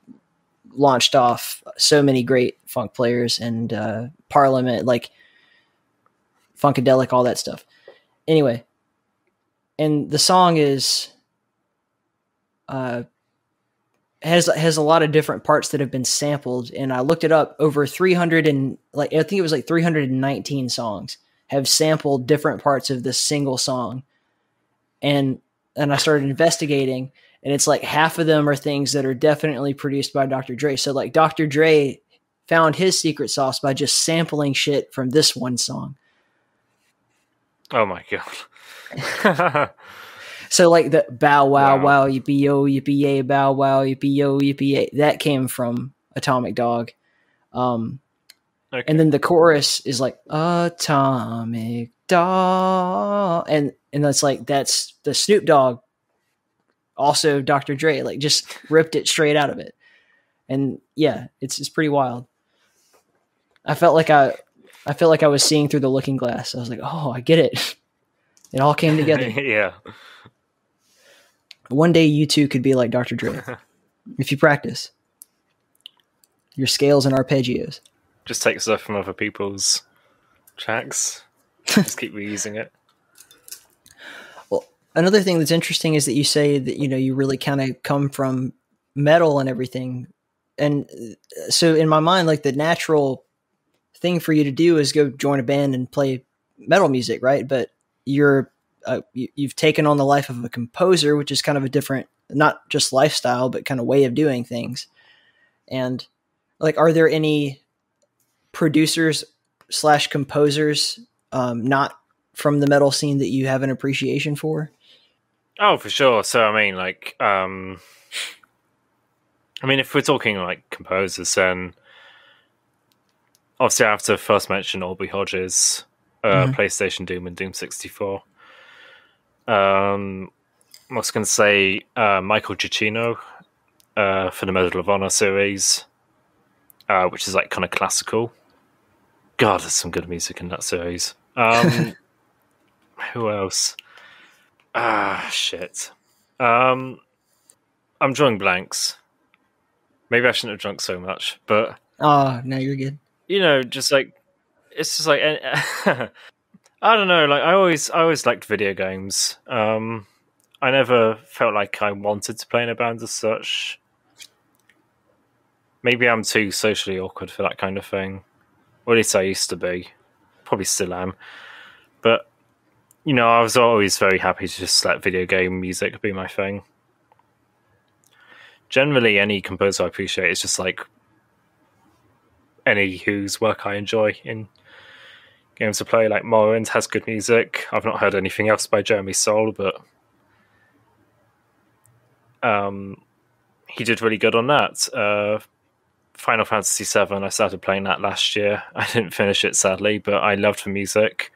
H: launched off so many great funk players and Parliament, like Funkadelic, all that stuff. Anyway, and the song is has a lot of different parts that have been sampled, and I looked it up. Over 300 and like I think it was like 319 songs have sampled different parts of this single song, and I started investigating, and it's like half of them are things that are definitely produced by Dr. Dre. So like Dr. Dre found his secret sauce by just sampling shit from this one song.
E: Oh my god.
H: So like the bow wow wow yippee yo yippee yay bow wow yippee yo yippee yay, that came from Atomic Dog. Okay. And then the chorus is like Atomic Dog, and that's like that's the Snoop Dogg, also Dr. Dre, like just ripped it straight out of it. And yeah, it's pretty wild. I felt like I was seeing through the looking glass. I was like, oh, I get it. It all came together.
E: Yeah.
H: One day you too could be like Dr. Dre if you practice your scales and arpeggios.
E: Just take stuff from other people's tracks. Just keep reusing it.
H: Well, another thing that's interesting is that you say that, you know, you really kind of come from metal and everything. And so in my mind, like the natural thing for you to do is go join a band and play metal music, right? But you've taken on the life of a composer, which is kind of a different, not just lifestyle, but kind of way of doing things. And like, are there any producers slash composers, not from the metal scene, that you have an appreciation for?
E: Oh, for sure. So, I mean, like, if we're talking like composers, then obviously I have to first mention Aubrey Hodges, PlayStation Doom and Doom 64. I was going to say Michael Giacchino for the Medal of Honor series, which is like kind of classical. God, there's some good music in that series. Who else? Shit. I'm drawing blanks. Maybe I shouldn't have drunk so much, but
H: Oh, no, you're good.
E: just like it's just like I don't know. Like I always liked video games. I never felt like I wanted to play in a band as such. Maybe I'm too socially awkward for that kind of thing. Or at least I used to be. Probably still am. But, I was always very happy to just let video game music be my thing. Generally, any composer I appreciate is just like any whose work I enjoy in games to play. Like Morrowind has good music. I've not heard anything else by Jeremy Soule, but he did really good on that. Final Fantasy VII, I started playing that last year. I didn't finish it, sadly, but I loved the music.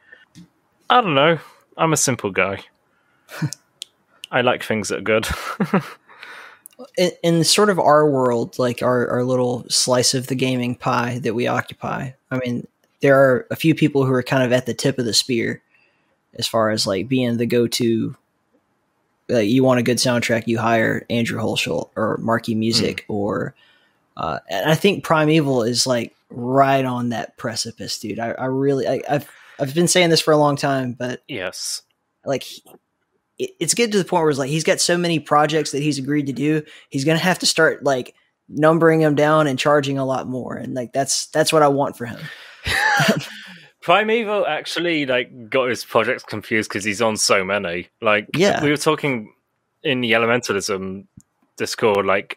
E: I don't know. I'm a simple guy. I like things that are good.
H: In sort of our world, like our little slice of the gaming pie that we occupy, I mean, there are a few people who are kind of at the tip of the spear as far as like being the go-to. You want a good soundtrack, you hire Andrew Holschel or Marquee Music, or and I think Primeval is like right on that precipice, dude. I've been saying this for a long time, but
E: yes,
H: like it's getting to the point where it's like he's got so many projects that he's agreed to do. He's gonna have to start like numbering them down and charging a lot more, and like that's what I want for him.
E: Primeval actually like got his projects confused because he's on so many. Like,
H: yeah,
E: we were talking in the Elementalism Discord, like,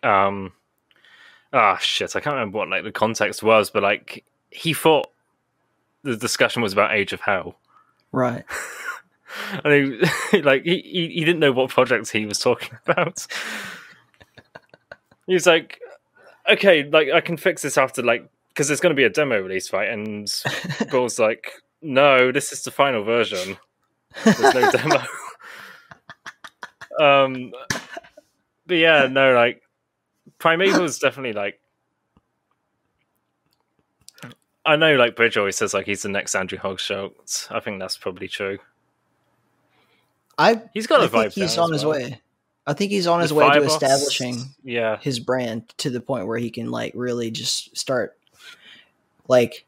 E: shit, I can't remember what like the context was, but like he thought the discussion was about Age of Hell,
H: right?
E: And he didn't know what projects he was talking about. He was like, okay, like I can fix this after like. Because there's going to be a demo release, right? And Bill's like, no, this is the final version. There's no demo. But yeah, no, like, Primeval is definitely like... I know, like, Bridge always says, like, he's the next Andrew Hogsholt. I think that's probably true. He's got a vibe.
H: He's on his way. I think he's on his way to establishing his brand to the point where he can, like, really just start... Like,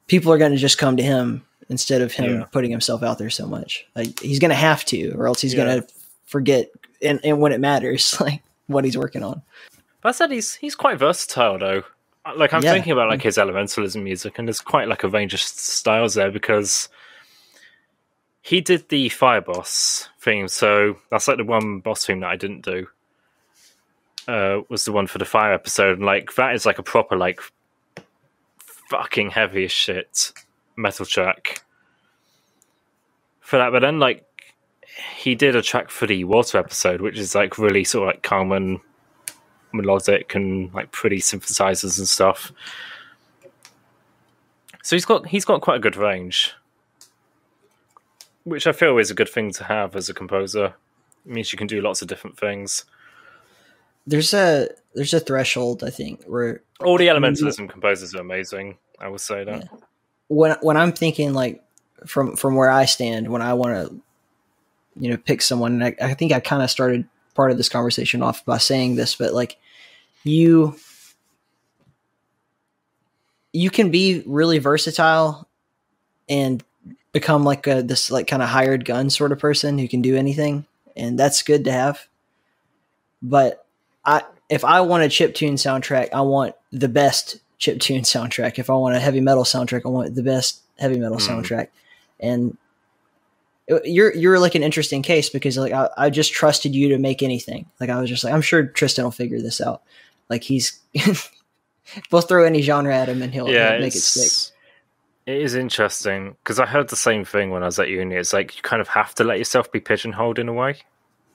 H: people are going to just come to him instead of him putting himself out there so much. Like, he's going to have to, or else he's going to forget, and when it matters, like what he's working on.
E: But I said he's quite versatile, though. Like, I'm thinking about like his Elementalism music, and there's quite like a range of styles there because he did the Fire Boss theme. So that's like the one boss theme that I didn't do. Was the one for the Fire episode, and like that is like a proper like. Fucking heavy as shit metal track for that, but then like he did a track for the Water episode, which is like really sort of like calm and melodic and like pretty synthesizers and stuff. So he's got quite a good range, which I feel is a good thing to have as a composer. It means you can do lots of different things.
H: There's a threshold, I think, where
E: all the Elementalism composers are amazing. I would say that.
H: Yeah. When I'm thinking like from where I stand, when I want to, pick someone, and I think I kind of started part of this conversation off by saying this, but like you can be really versatile and become like this like kind of hired gun sort of person who can do anything, and that's good to have. But if I want a chiptune soundtrack, I want the best chiptune soundtrack. If I want a heavy metal soundtrack, I want the best heavy metal soundtrack. And you're like an interesting case because like I just trusted you to make anything. Like I was just like, I'm sure Tristan will figure this out. Like he's, we'll throw any genre at him and he'll make it stick.
E: It is interesting because I heard the same thing when I was at uni. It's like you kind of have to let yourself be pigeonholed in a way.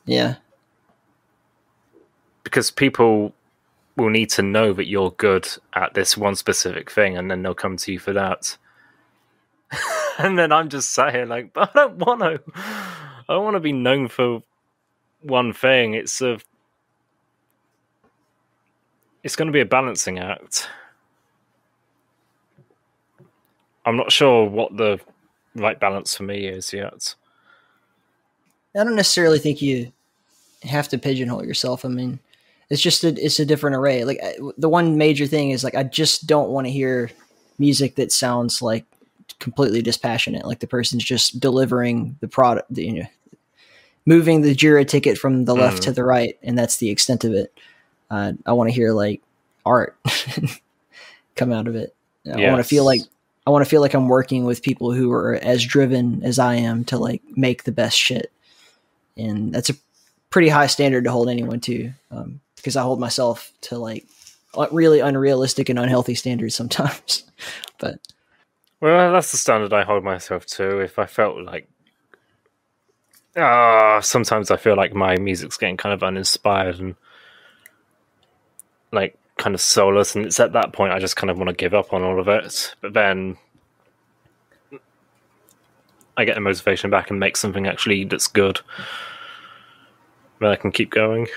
H: Yeah.
E: Because people will need to know that you're good at this one specific thing, and then they'll come to you for that. And then I'm just sat here like, but I don't want to. I don't want to be known for one thing. It's going to be a balancing act. I'm not sure what the right balance for me is yet.
H: I don't necessarily think you have to pigeonhole yourself. I mean, it's a different array. Like the one major thing is like, I just don't want to hear music that sounds like completely dispassionate. Like the person's just delivering the product, moving the Jira ticket from the left to the right. And that's the extent of it. I want to hear like art come out of it. Yes. I want to feel like I'm working with people who are as driven as I am to like make the best shit. And that's a pretty high standard to hold anyone to, because I hold myself to like really unrealistic and unhealthy standards sometimes. But
E: that's the standard I hold myself to. If I felt like, sometimes I feel like my music's getting kind of uninspired and like kind of soulless, and it's at that point I just kind of want to give up on all of it. But then I get the motivation back and make something actually that's good. Then I can keep going.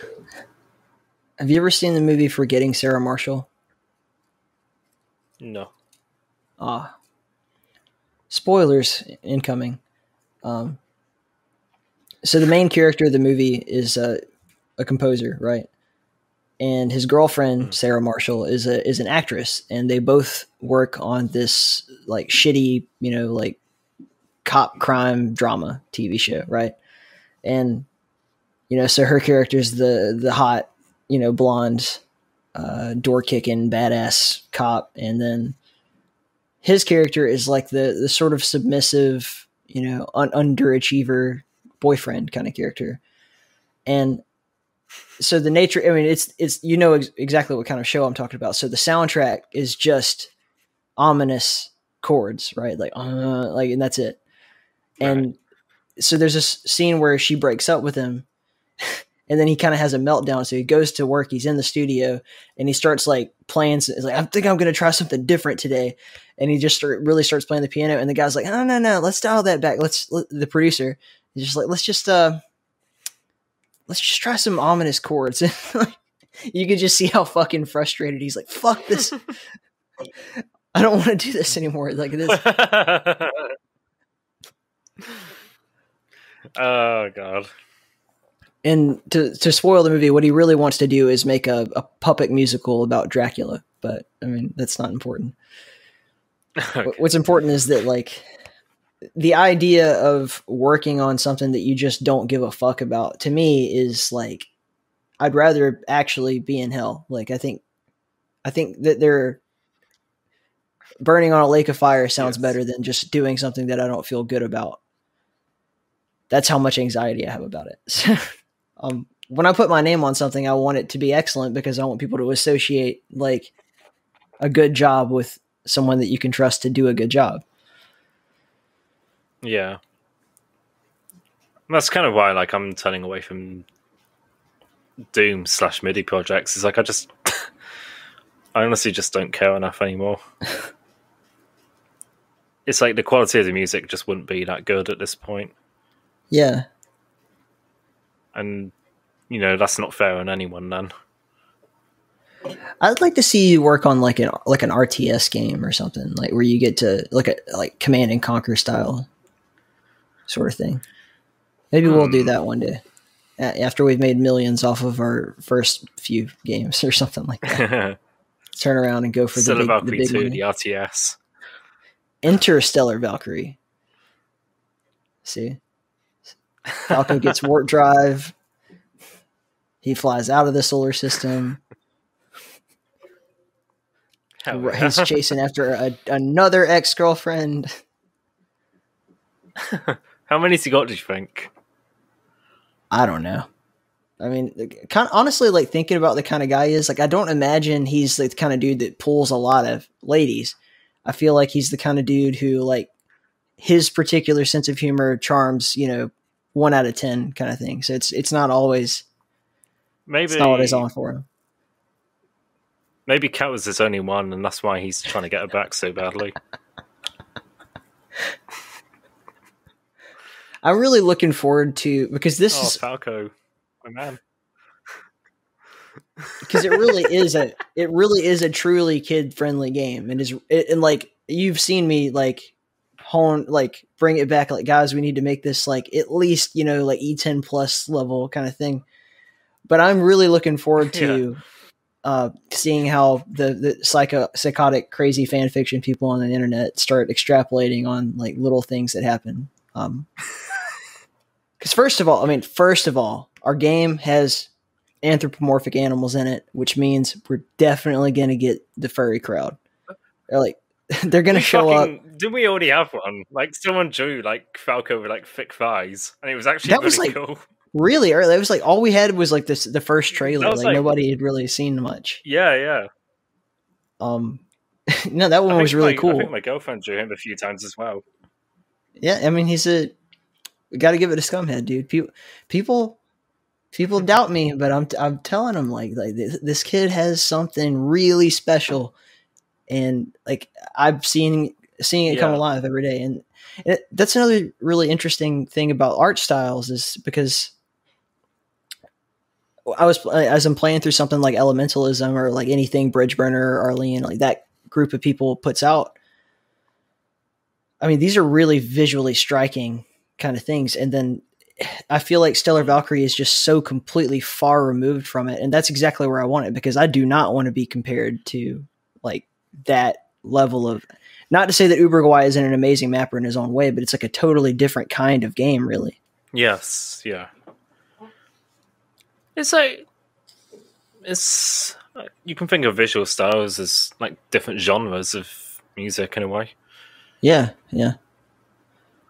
H: Have you ever seen the movie Forgetting Sarah Marshall?
E: No.
H: Spoilers incoming. So the main character of the movie is a composer, right? And his girlfriend, Sarah Marshall, is an actress, and they both work on this like shitty, like cop crime drama TV show, right? And so her character is the hot, blonde, door kicking badass cop, and then his character is like the sort of submissive, underachiever boyfriend kind of character. And so the nature, I mean, it's exactly what kind of show I'm talking about. So the soundtrack is just ominous chords, right? Like, and that's it. Right. And so there's this scene where she breaks up with him, and then he kind of has a meltdown. So he goes to work, he's in the studio, and he starts like playing. It's like, I think I'm going to try something different today. And he just really starts playing the piano, and the guy's like, no, let's dial that back. The producer is just like, let's just try some ominous chords. You could just see how fucking frustrated he's like, fuck this. I don't want to do this anymore. Like this.
E: Oh God.
H: And to spoil the movie, what he really wants to do is make a puppet musical about Dracula. But I mean, that's not important. Okay. What's important is that like the idea of working on something that you just don't give a fuck about, to me, is like, I'd rather actually be in hell. Like, I think that they're burning on a lake of fire sounds better than just doing something that I don't feel good about. That's how much anxiety I have about it. When I put my name on something, I want it to be excellent because I want people to associate like a good job with someone that you can trust to do a good job.
E: Yeah. That's kind of why like I'm turning away from Doom / Midi projects. It's like I honestly just don't care enough anymore. It's like the quality of the music just wouldn't be that good at this point.
H: Yeah.
E: And that's not fair on anyone then.
H: I'd like to see you work on like an RTS game or something, like where you get to like Command and Conquer style sort of thing. Maybe we'll do that one day after we've made millions off of our first few games or something like that. Turn around and go for the big
E: Valkyrie 2,
H: money.
E: the RTS.
H: Interstellar Valkyrie. See? Falco gets warp drive. He flies out of the solar system. He's chasing after another ex-girlfriend.
E: How many's he got, do you think?
H: I don't know. I mean, honestly, like thinking about the kind of guy he is, like I don't imagine he's like the kind of dude that pulls a lot of ladies. I feel like he's the kind of dude who like his particular sense of humor charms, 1 out of 10 kind of thing. So it's not always, it's not always on for him.
E: Maybe Kat was his only one, and that's why he's trying to get her back so badly.
H: I'm really looking forward to, because this is
E: Falco, my man.
H: Because it really is a truly kid friendly game, and like you've seen me like bring it back, like, guys, we need to make this like at least like E10 plus level kind of thing. But I'm really looking forward to seeing how the psychotic crazy fan fiction people on the internet start extrapolating on like little things that happen. Because first of all, our game has anthropomorphic animals in it, which means we're definitely going to get the furry crowd. They're going to show up.
E: Didn't we already have one? Like, someone drew like Falco with like thick thighs, and it was actually really cool.
H: Really early. It was like all we had was like the first trailer. Like nobody had really seen much.
E: Yeah.
H: No, that one was really cool.
E: I think my girlfriend drew him a few times as well.
H: Yeah, I mean, we got to give it a scumhead, dude. People doubt me, but I'm telling them like this kid has something really special, and like I'm seeing it come alive every day. And that's another really interesting thing about art styles, is because as I'm playing through something like Elementalism or like anything Bridgeburner or Arlene, like that group of people puts out, I mean, these are really visually striking kind of things. And then I feel like Stellar Valkyrie is just so completely far removed from it. And that's exactly where I want it, because I do not want to be compared to like that level of, not to say that Uruguay isn't an amazing mapper in his own way, but it's like a totally different kind of game, really.
E: Yes. Yeah. It's like, you can think of visual styles as like different genres of music in a way.
H: Yeah.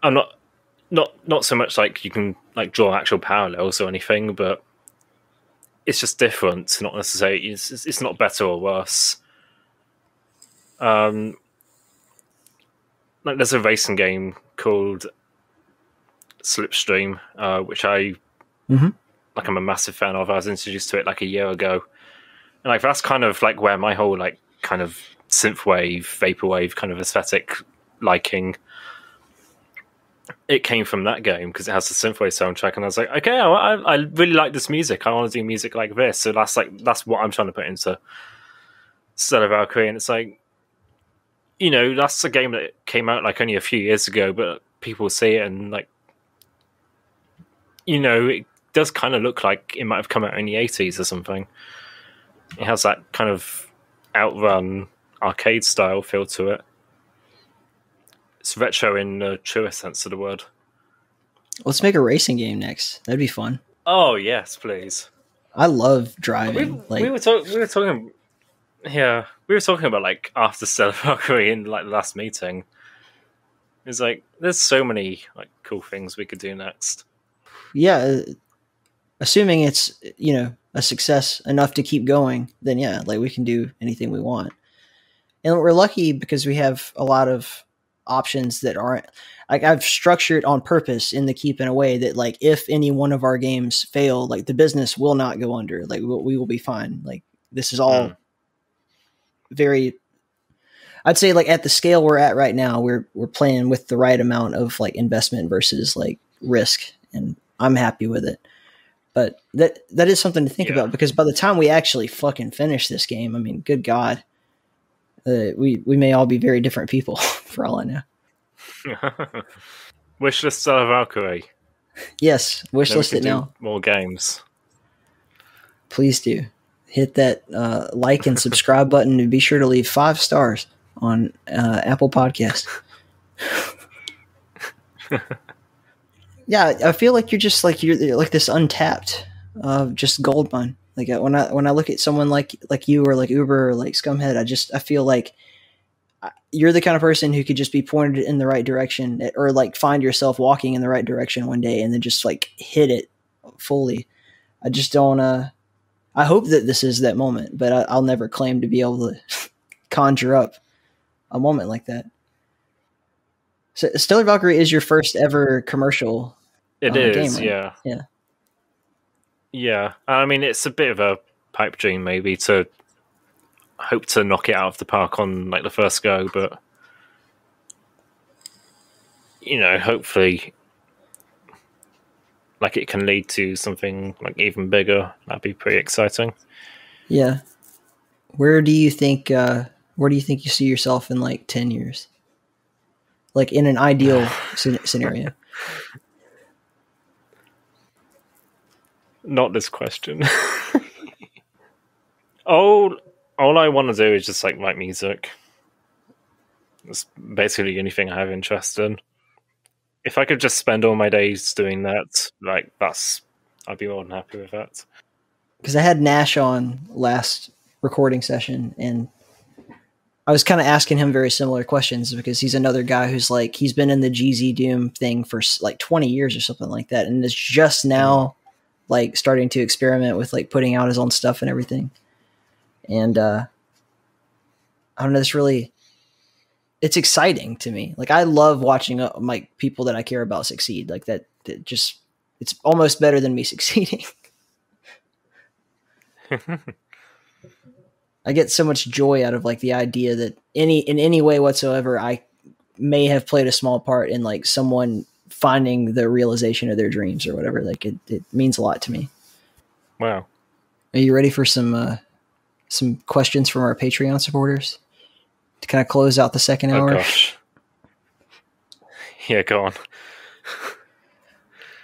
E: I'm not so much like you can like draw actual parallels or anything, but it's just different. Not necessarily, it's not better or worse. Like there's a racing game called Slipstream, which I'm a massive fan of. I was introduced to it like a year ago, and like that's kind of like where my whole like kind of synthwave, vaporwave kind of aesthetic liking, it came from that game, because it has the synthwave soundtrack, and I was like, okay, I really like this music. I want to do music like this. So that's what I'm trying to put into Stellar Valkyrie. And it's like, that's a game that came out like only a few years ago, but people see it and like, it does kind of look like it might have come out in the 80s or something. It has that kind of Outrun arcade style feel to it. It's retro in the truest sense of the word.
H: Let's make a racing game next. That'd be fun.
E: Oh yes, please.
H: I love driving.
E: We were talking. Yeah, we were talking about like after Stellar Valkyrie in like the last meeting. It's like there's so many like cool things we could do next.
H: Yeah, assuming it's a success enough to keep going, then yeah, like we can do anything we want. And we're lucky because we have a lot of options that aren't like, I've structured on purpose in the Keep in a way that like if any one of our games fail, like the business will not go under. Like we will be fine. Like this is all very, I'd say like at the scale we're at right now, we're playing with the right amount of like investment versus like risk, and I'm happy with it. But that is something to think about, because by the time we actually fucking finish this game, I mean, good God, we may all be very different people for all I know.
E: Wishlist Stellar Valkyrie.
H: Yes, wishlist it now.
E: More games.
H: Please do. Hit that like and subscribe button, and be sure to leave 5 stars on Apple Podcast. Yeah, I feel like you're like this untapped, just gold mine. Like when I look at someone like you or like Uber or like Scumhead, I feel like you're the kind of person who could just be pointed in the right direction, or like find yourself walking in the right direction one day and then just like hit it fully. I just don't. I hope that this is that moment, but I'll never claim to be able to conjure up a moment like that. So Stellar Valkyrie is your first ever commercial
E: It
H: game,
E: is,
H: right?
E: yeah.
H: Yeah.
E: Yeah. I mean, it's a bit of a pipe dream, maybe, to hope to knock it out of the park on like the first go, but hopefully, like, it can lead to something like even bigger. That'd be pretty exciting.
H: Yeah. Where do you think you see yourself in like 10 years? Like in an ideal scenario.
E: Not this question. all I want to do is just like write music. That's basically the only thing I have interest in. If I could just spend all my days doing that, like, I'd be more than happy with that.
H: Because I had Nash on last recording session, and I was kind of asking him very similar questions because he's another guy who's like, he's been in the GZ Doom thing for like 20 years or something like that, and is just now like starting to experiment with like putting out his own stuff and everything. And I don't know, it's exciting to me. Like, I love watching like people that I care about succeed. Like that just, it's almost better than me succeeding. I get so much joy out of like the idea that in any way whatsoever, I may have played a small part in like someone finding the realization of their dreams or whatever. Like it means a lot to me.
E: Wow.
H: Are you ready for some questions from our Patreon supporters to kind of close out the second hour?
E: Oh gosh. Yeah, go on.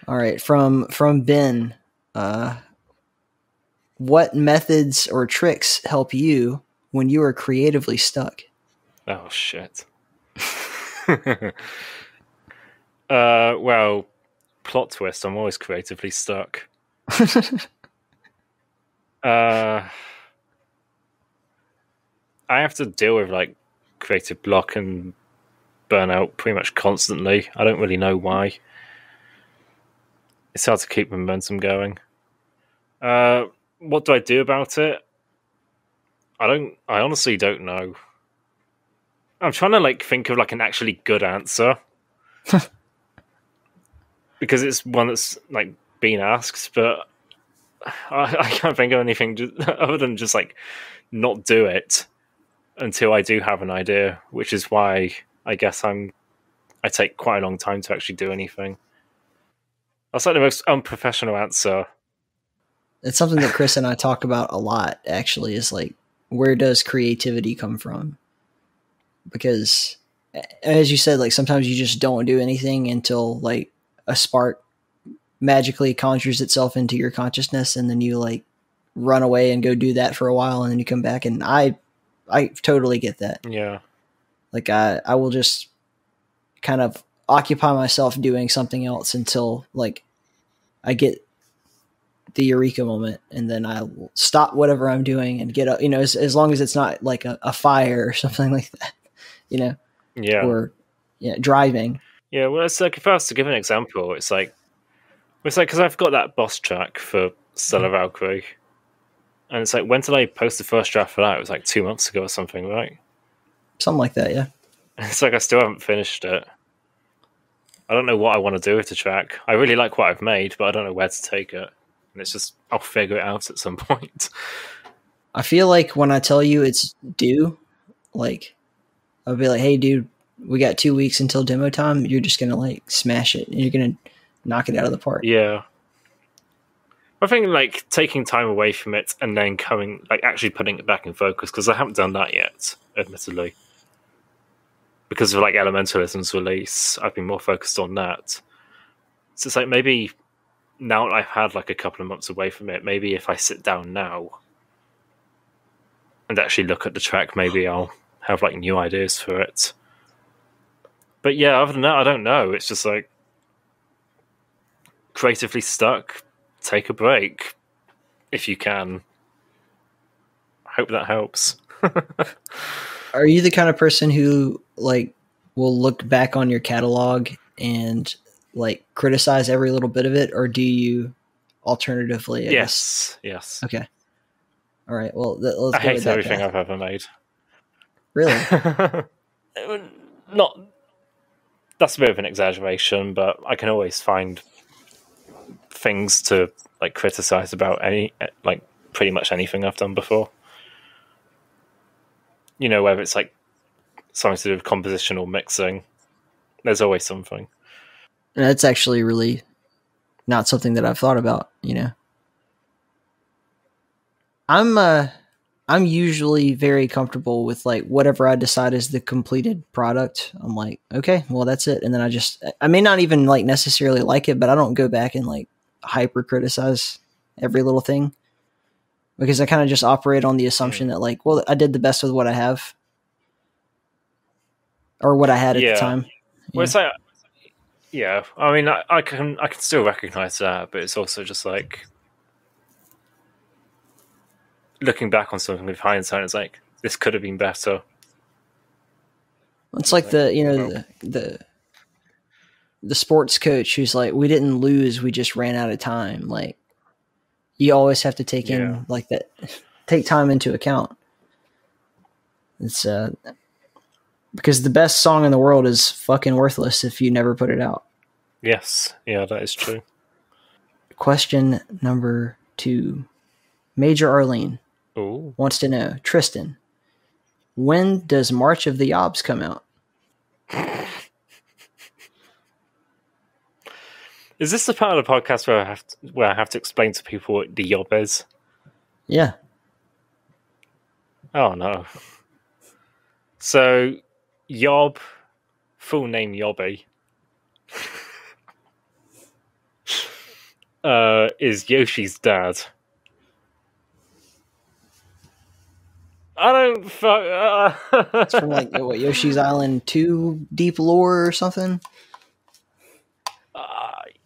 H: All right. From Ben, what methods or tricks help you when you are creatively stuck?
E: Oh shit. Well, plot twist, I'm always creatively stuck. I have to deal with like creative block and burnout pretty much constantly. I don't really know why. It's hard to keep momentum going. What do I do about it? I honestly don't know. I'm trying to like think of like an actually good answer. Because it's one that's like been asked, but I can't think of anything other than just like not do it until I do have an idea, which is why I guess I take quite a long time to actually do anything. That's like the most unprofessional answer.
H: It's something that Chris and I talk about a lot, actually, is like, where does creativity come from? Because as you said, like sometimes you just don't do anything until like a spark magically conjures itself into your consciousness, and then you like run away and go do that for a while, and then you come back. And I totally get that.
E: Yeah.
H: Like I will just kind of occupy myself doing something else until like I get the eureka moment, and then I will stop whatever I'm doing and get up, as long as it's not like a fire or something like that,
E: Yeah.
H: or driving.
E: Yeah. Well, it's like, if I was to give an example, it's like because I've got that boss track for Stellar Valkyrie, and it's like, when did I post the first draft for that? It was like 2 months ago or something, right?
H: Something like that. Yeah.
E: It's like I still haven't finished it. I don't know what I want to do with the track. I really like what I've made, but I don't know where to take it. And it's just, I'll figure it out at some point.
H: I feel like when I tell you it's due, like I'll be like, hey dude, we got 2 weeks until demo time. You're just going to like smash it, and you're going to knock it out of the park.
E: Yeah. I think like taking time away from it and then coming, like actually putting it back in focus, because I haven't done that yet, admittedly. Because of like Elementalism's release, I've been more focused on that. So it's like, maybe now that I've had like a couple of months away from it, maybe if I sit down now and actually look at the track, maybe I'll have like new ideas for it. But yeah, other than that, I don't know. It's just like, creatively stuck, take a break if you can. I hope that helps.
H: Are you the kind of person who like will look back on your catalog and like criticize every little bit of it, or do you alternatively?
E: Yes.
H: Okay. All right. Well, let's
E: I
H: go
E: hate
H: with that
E: everything
H: path.
E: I've ever made.
H: Really?
E: not. That's a bit of an exaggeration, but I can always find things to like criticize about pretty much anything I've done before. You know, whether it's like something to do with composition or mixing, there's always something.
H: And that's actually really not something that I've thought about, you know. I'm usually very comfortable with like whatever I decide is the completed product. I'm like, okay, well that's it. And then I may not even like necessarily like it, but I don't go back and like hyper criticize every little thing, because I kind of just operate on the assumption that like, well, I did the best with what I have or what I had at the time.
E: Well, it's like, yeah, I mean, I can still recognize that, but it's also just like looking back on something with hindsight, it's like this could have been better.
H: It's like the sports coach who's like, we didn't lose, we just ran out of time. Like, you always have to take in like that, take time into account. It's because the best song in the world is fucking worthless if you never put it out.
E: Yes, yeah, that is true.
H: Question number 2. Major Arlene
E: Ooh.
H: wants to know, Tristan, when does March of the Yobs come out?
E: Is this the part of the podcast where I have to explain to people what the Yob is?
H: Yeah.
E: Oh no. So, Yob, full name Yobby, is Yoshi's dad. I don't fuck.
H: It's from like what, Yoshi's Island 2 Deep Lore or something.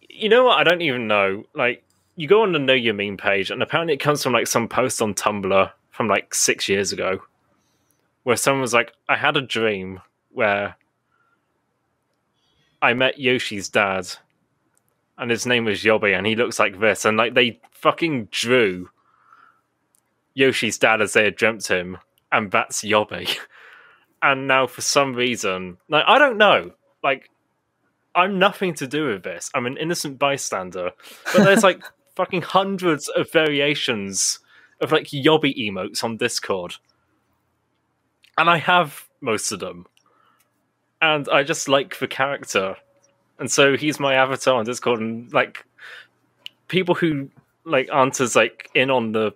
E: You know what? I don't even know. Like, you go on the Know Your Meme page, and apparently it comes from like some post on Tumblr from like 6 years ago, where someone was like, "I had a dream where I met Yoshi's dad, and his name was Yobby, and he looks like this," and like they fucking drew Yoshi's dad as they had dreamt him, and that's Yobby. And now for some reason, like, I don't know, like, I'm nothing to do with this. I'm an innocent bystander. But there's like fucking hundreds of variations of like Yobby emotes on Discord. And I have most of them. And I just like the character. And so he's my avatar on Discord, and like people who like aren't as like in on the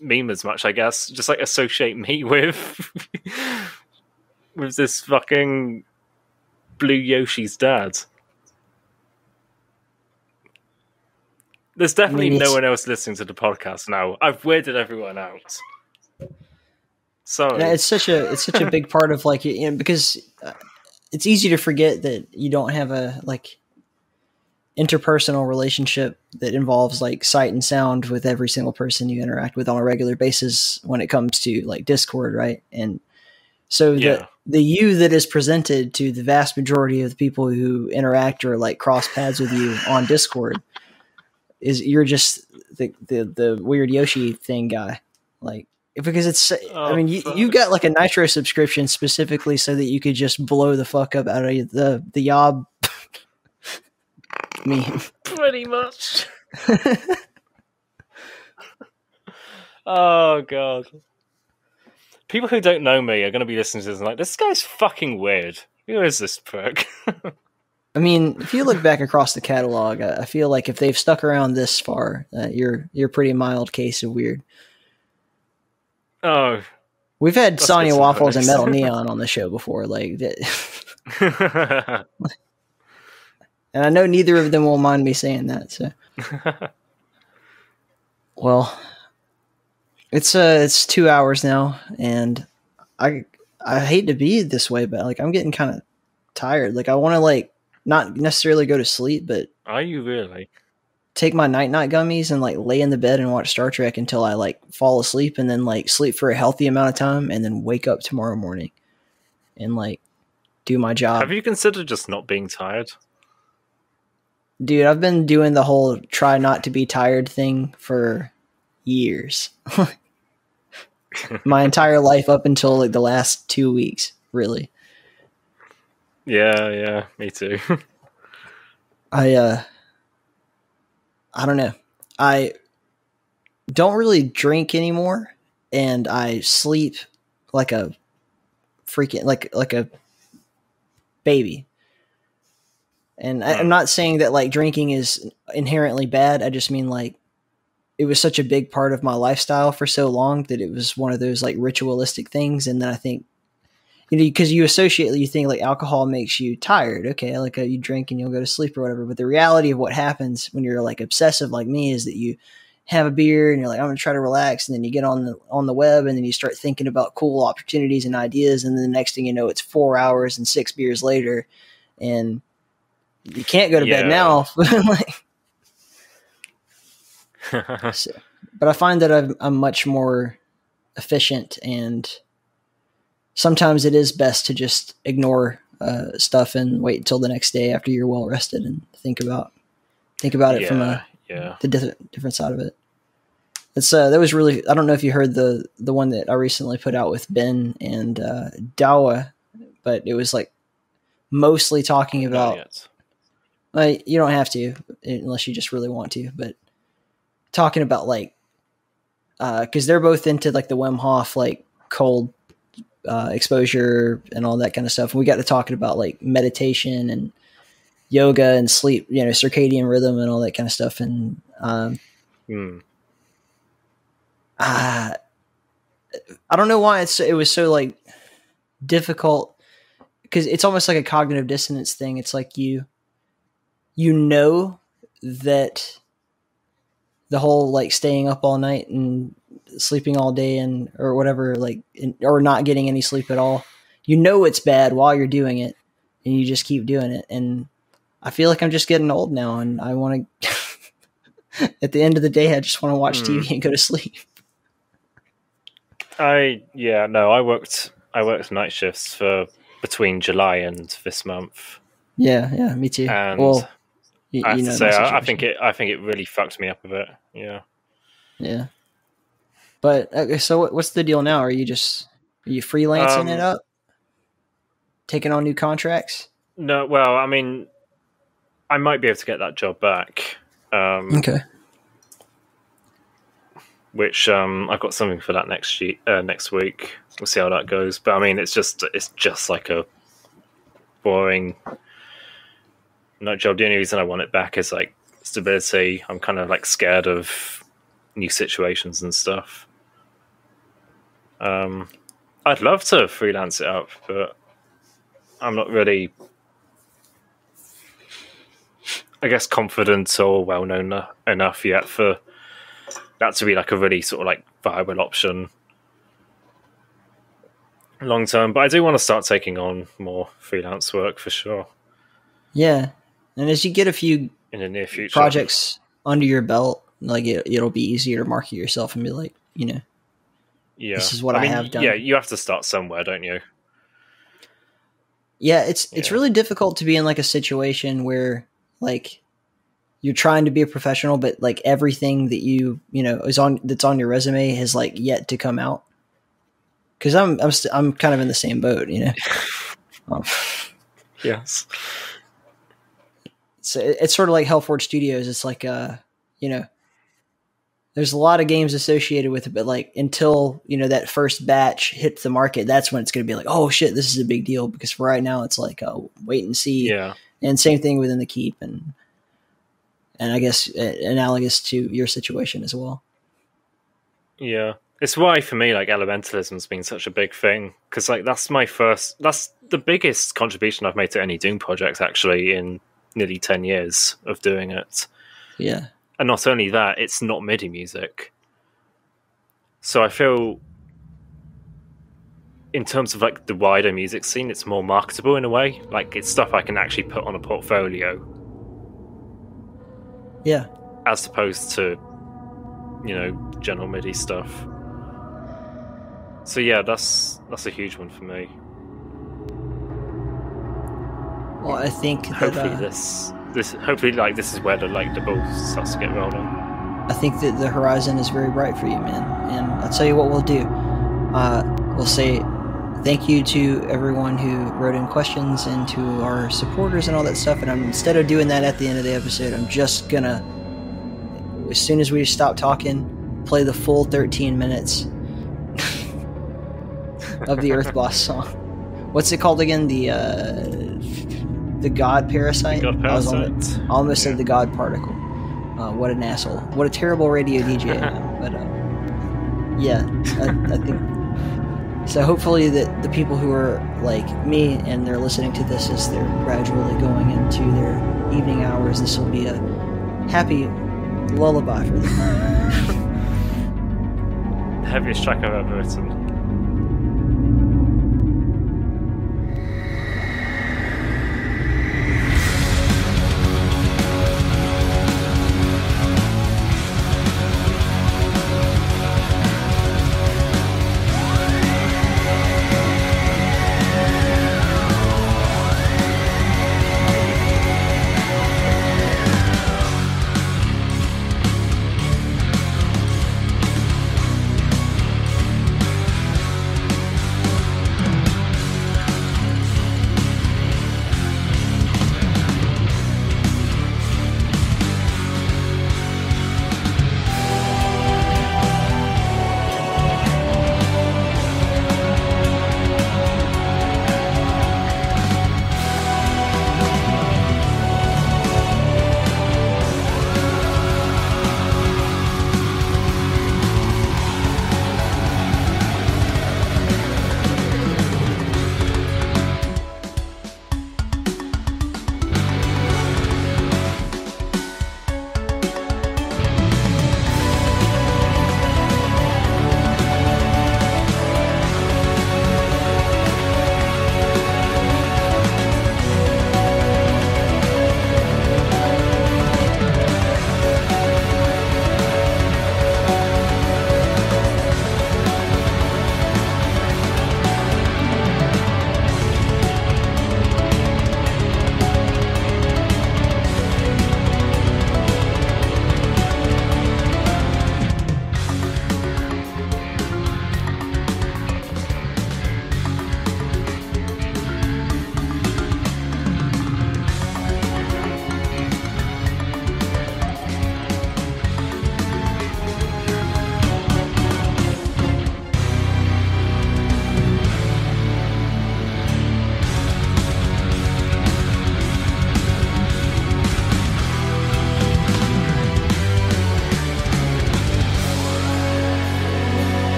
E: meme as much, I guess, just like associate me with with this fucking blue Yoshi's dad. There's definitely no one else listening to the podcast now. I've weirded everyone out. Sorry.
H: Yeah, it's such a big part of like, you know, because it's easy to forget that you don't have a like interpersonal relationship that involves like sight and sound with every single person you interact with on a regular basis when it comes to like Discord, right? And so the you that is presented to the vast majority of the people who interact or like cross paths with you on Discord is you're just the weird Yoshi thing guy. Like, because it's, I mean, you got like a Nitro subscription specifically so that you could just blow the fuck up out of the Yob meme.
E: Pretty much. Oh god. People who don't know me are going to be listening to this and like, this guy's fucking weird. Who is this prick?
H: I mean, if you look back across the catalog, I feel like if they've stuck around this far, you're a pretty mild case of weird.
E: Oh,
H: we've had Sonya Waffles and Metal Neon on the show before, like that. And I know neither of them will mind me saying that. So, well, it's 2 hours now, and I hate to be this way, but like I'm getting kind of tired. Like I want to like not necessarily go to sleep, but
E: are you really?
H: Take my night gummies and like lay in the bed and watch Star Trek until I like fall asleep, and then like sleep for a healthy amount of time, and then wake up tomorrow morning and like do my job.
E: Have you considered just not being tired?
H: Dude, I've been doing the whole try not to be tired thing for years. My entire life up until like the last 2 weeks, really.
E: Yeah, me too.
H: I don't know. I don't really drink anymore, and I sleep like a freaking like a baby. And I'm not saying that like drinking is inherently bad. I just mean like it was such a big part of my lifestyle for so long that it was one of those like ritualistic things. And then I think, you know, because you associate, you think like alcohol makes you tired. Okay, like you drink and you'll go to sleep or whatever. But the reality of what happens when you're like obsessive like me is that you have a beer and you're like, I'm going to try to relax. And then you get on the web and then you start thinking about cool opportunities and ideas. And then the next thing you know, it's 4 hours and 6 beers later. And you can't go to bed now. So, but I find that I'm much more efficient, and sometimes it is best to just ignore stuff and wait until the next day after you're well rested and think about it from the different side of it. It's that was really, I don't know if you heard the one that I recently put out with Ben and Dawa, but it was like mostly talking about. You don't have to unless you just really want to, but talking about like, cause they're both into like the Wim Hof, like cold, exposure and all that kind of stuff. And we got to talking about like meditation and yoga and sleep, you know, circadian rhythm and all that kind of stuff. And, I don't know why it was so like difficult, cause it's almost like a cognitive dissonance thing. It's like you know that the whole like staying up all night and sleeping all day and or whatever, like or not getting any sleep at all, you know it's bad while you're doing it, and you just keep doing it. And I feel like I'm just getting old now, and I want to at the end of the day I just want to watch TV and go to sleep. I
E: worked night shifts for between July and this month.
H: Yeah, me too.
E: And
H: well,
E: I have to say, I think it really fucked me up a bit. Yeah.
H: But okay, so what's the deal now? Are you freelancing it up, taking on new contracts?
E: No, well, I mean, I might be able to get that job back.
H: Okay.
E: Which I've got something for that next week. We'll see how that goes. But I mean, it's just like a boring night job. The only reason I want it back is like stability. I'm kind of like scared of new situations and stuff. I'd love to freelance it up, but I'm not really, I guess, confident or well known enough yet for that to be like a really sort of like viable option long term. But I do want to start taking on more freelance work for sure.
H: Yeah. And as you get a few
E: in the near future
H: projects under your belt, like it'll be easier to market yourself and be like, you know, this is what I have done.
E: Yeah, you have to start somewhere, don't you?
H: Yeah, it's really difficult to be in like a situation where like you're trying to be a professional, but like everything that you know that's on your resume has like yet to come out. Because I'm kind of in the same boat, you know.
E: Yes.
H: So it's sort of like Hellforge Studios. It's like you know, there's a lot of games associated with it, but like until that first batch hits the market, that's when it's going to be like, oh shit, this is a big deal. Because for right now, it's like wait and see.
E: Yeah. And
H: same thing within the Keep, and I guess analogous to your situation as well.
E: Yeah. It's why, for me, like, Elementalism has been such a big thing. Because, like, that's the biggest contribution I've made to any Doom project, actually, in nearly 10 years of doing it.
H: Yeah.
E: And not only that, it's not MIDI music. So I feel, in terms of, like, the wider music scene, it's more marketable in a way. Like, it's stuff I can actually put on a portfolio.
H: Yeah.
E: As opposed to, general MIDI stuff. So yeah, that's a huge one for me.
H: Well, I think that,
E: hopefully this is where the ball starts to get rolling.
H: I think that the horizon is very bright for you, man. And I'll tell you what we'll do. We'll say thank you to everyone who wrote in questions and to our supporters and all that stuff. And instead of doing that at the end of the episode, I'm just gonna, as soon as we stop talking, play the full 13 minutes of the Earth Boss song. What's it called again? The God Parasite?
E: God Parasite.
H: I almost said the God Particle. What an asshole. What a terrible radio DJ I am. But yeah, I think... So hopefully that the people who are like me and they're listening to this as they're gradually going into their evening hours, this will be a happy lullaby for them.
E: The heaviest track I've ever written.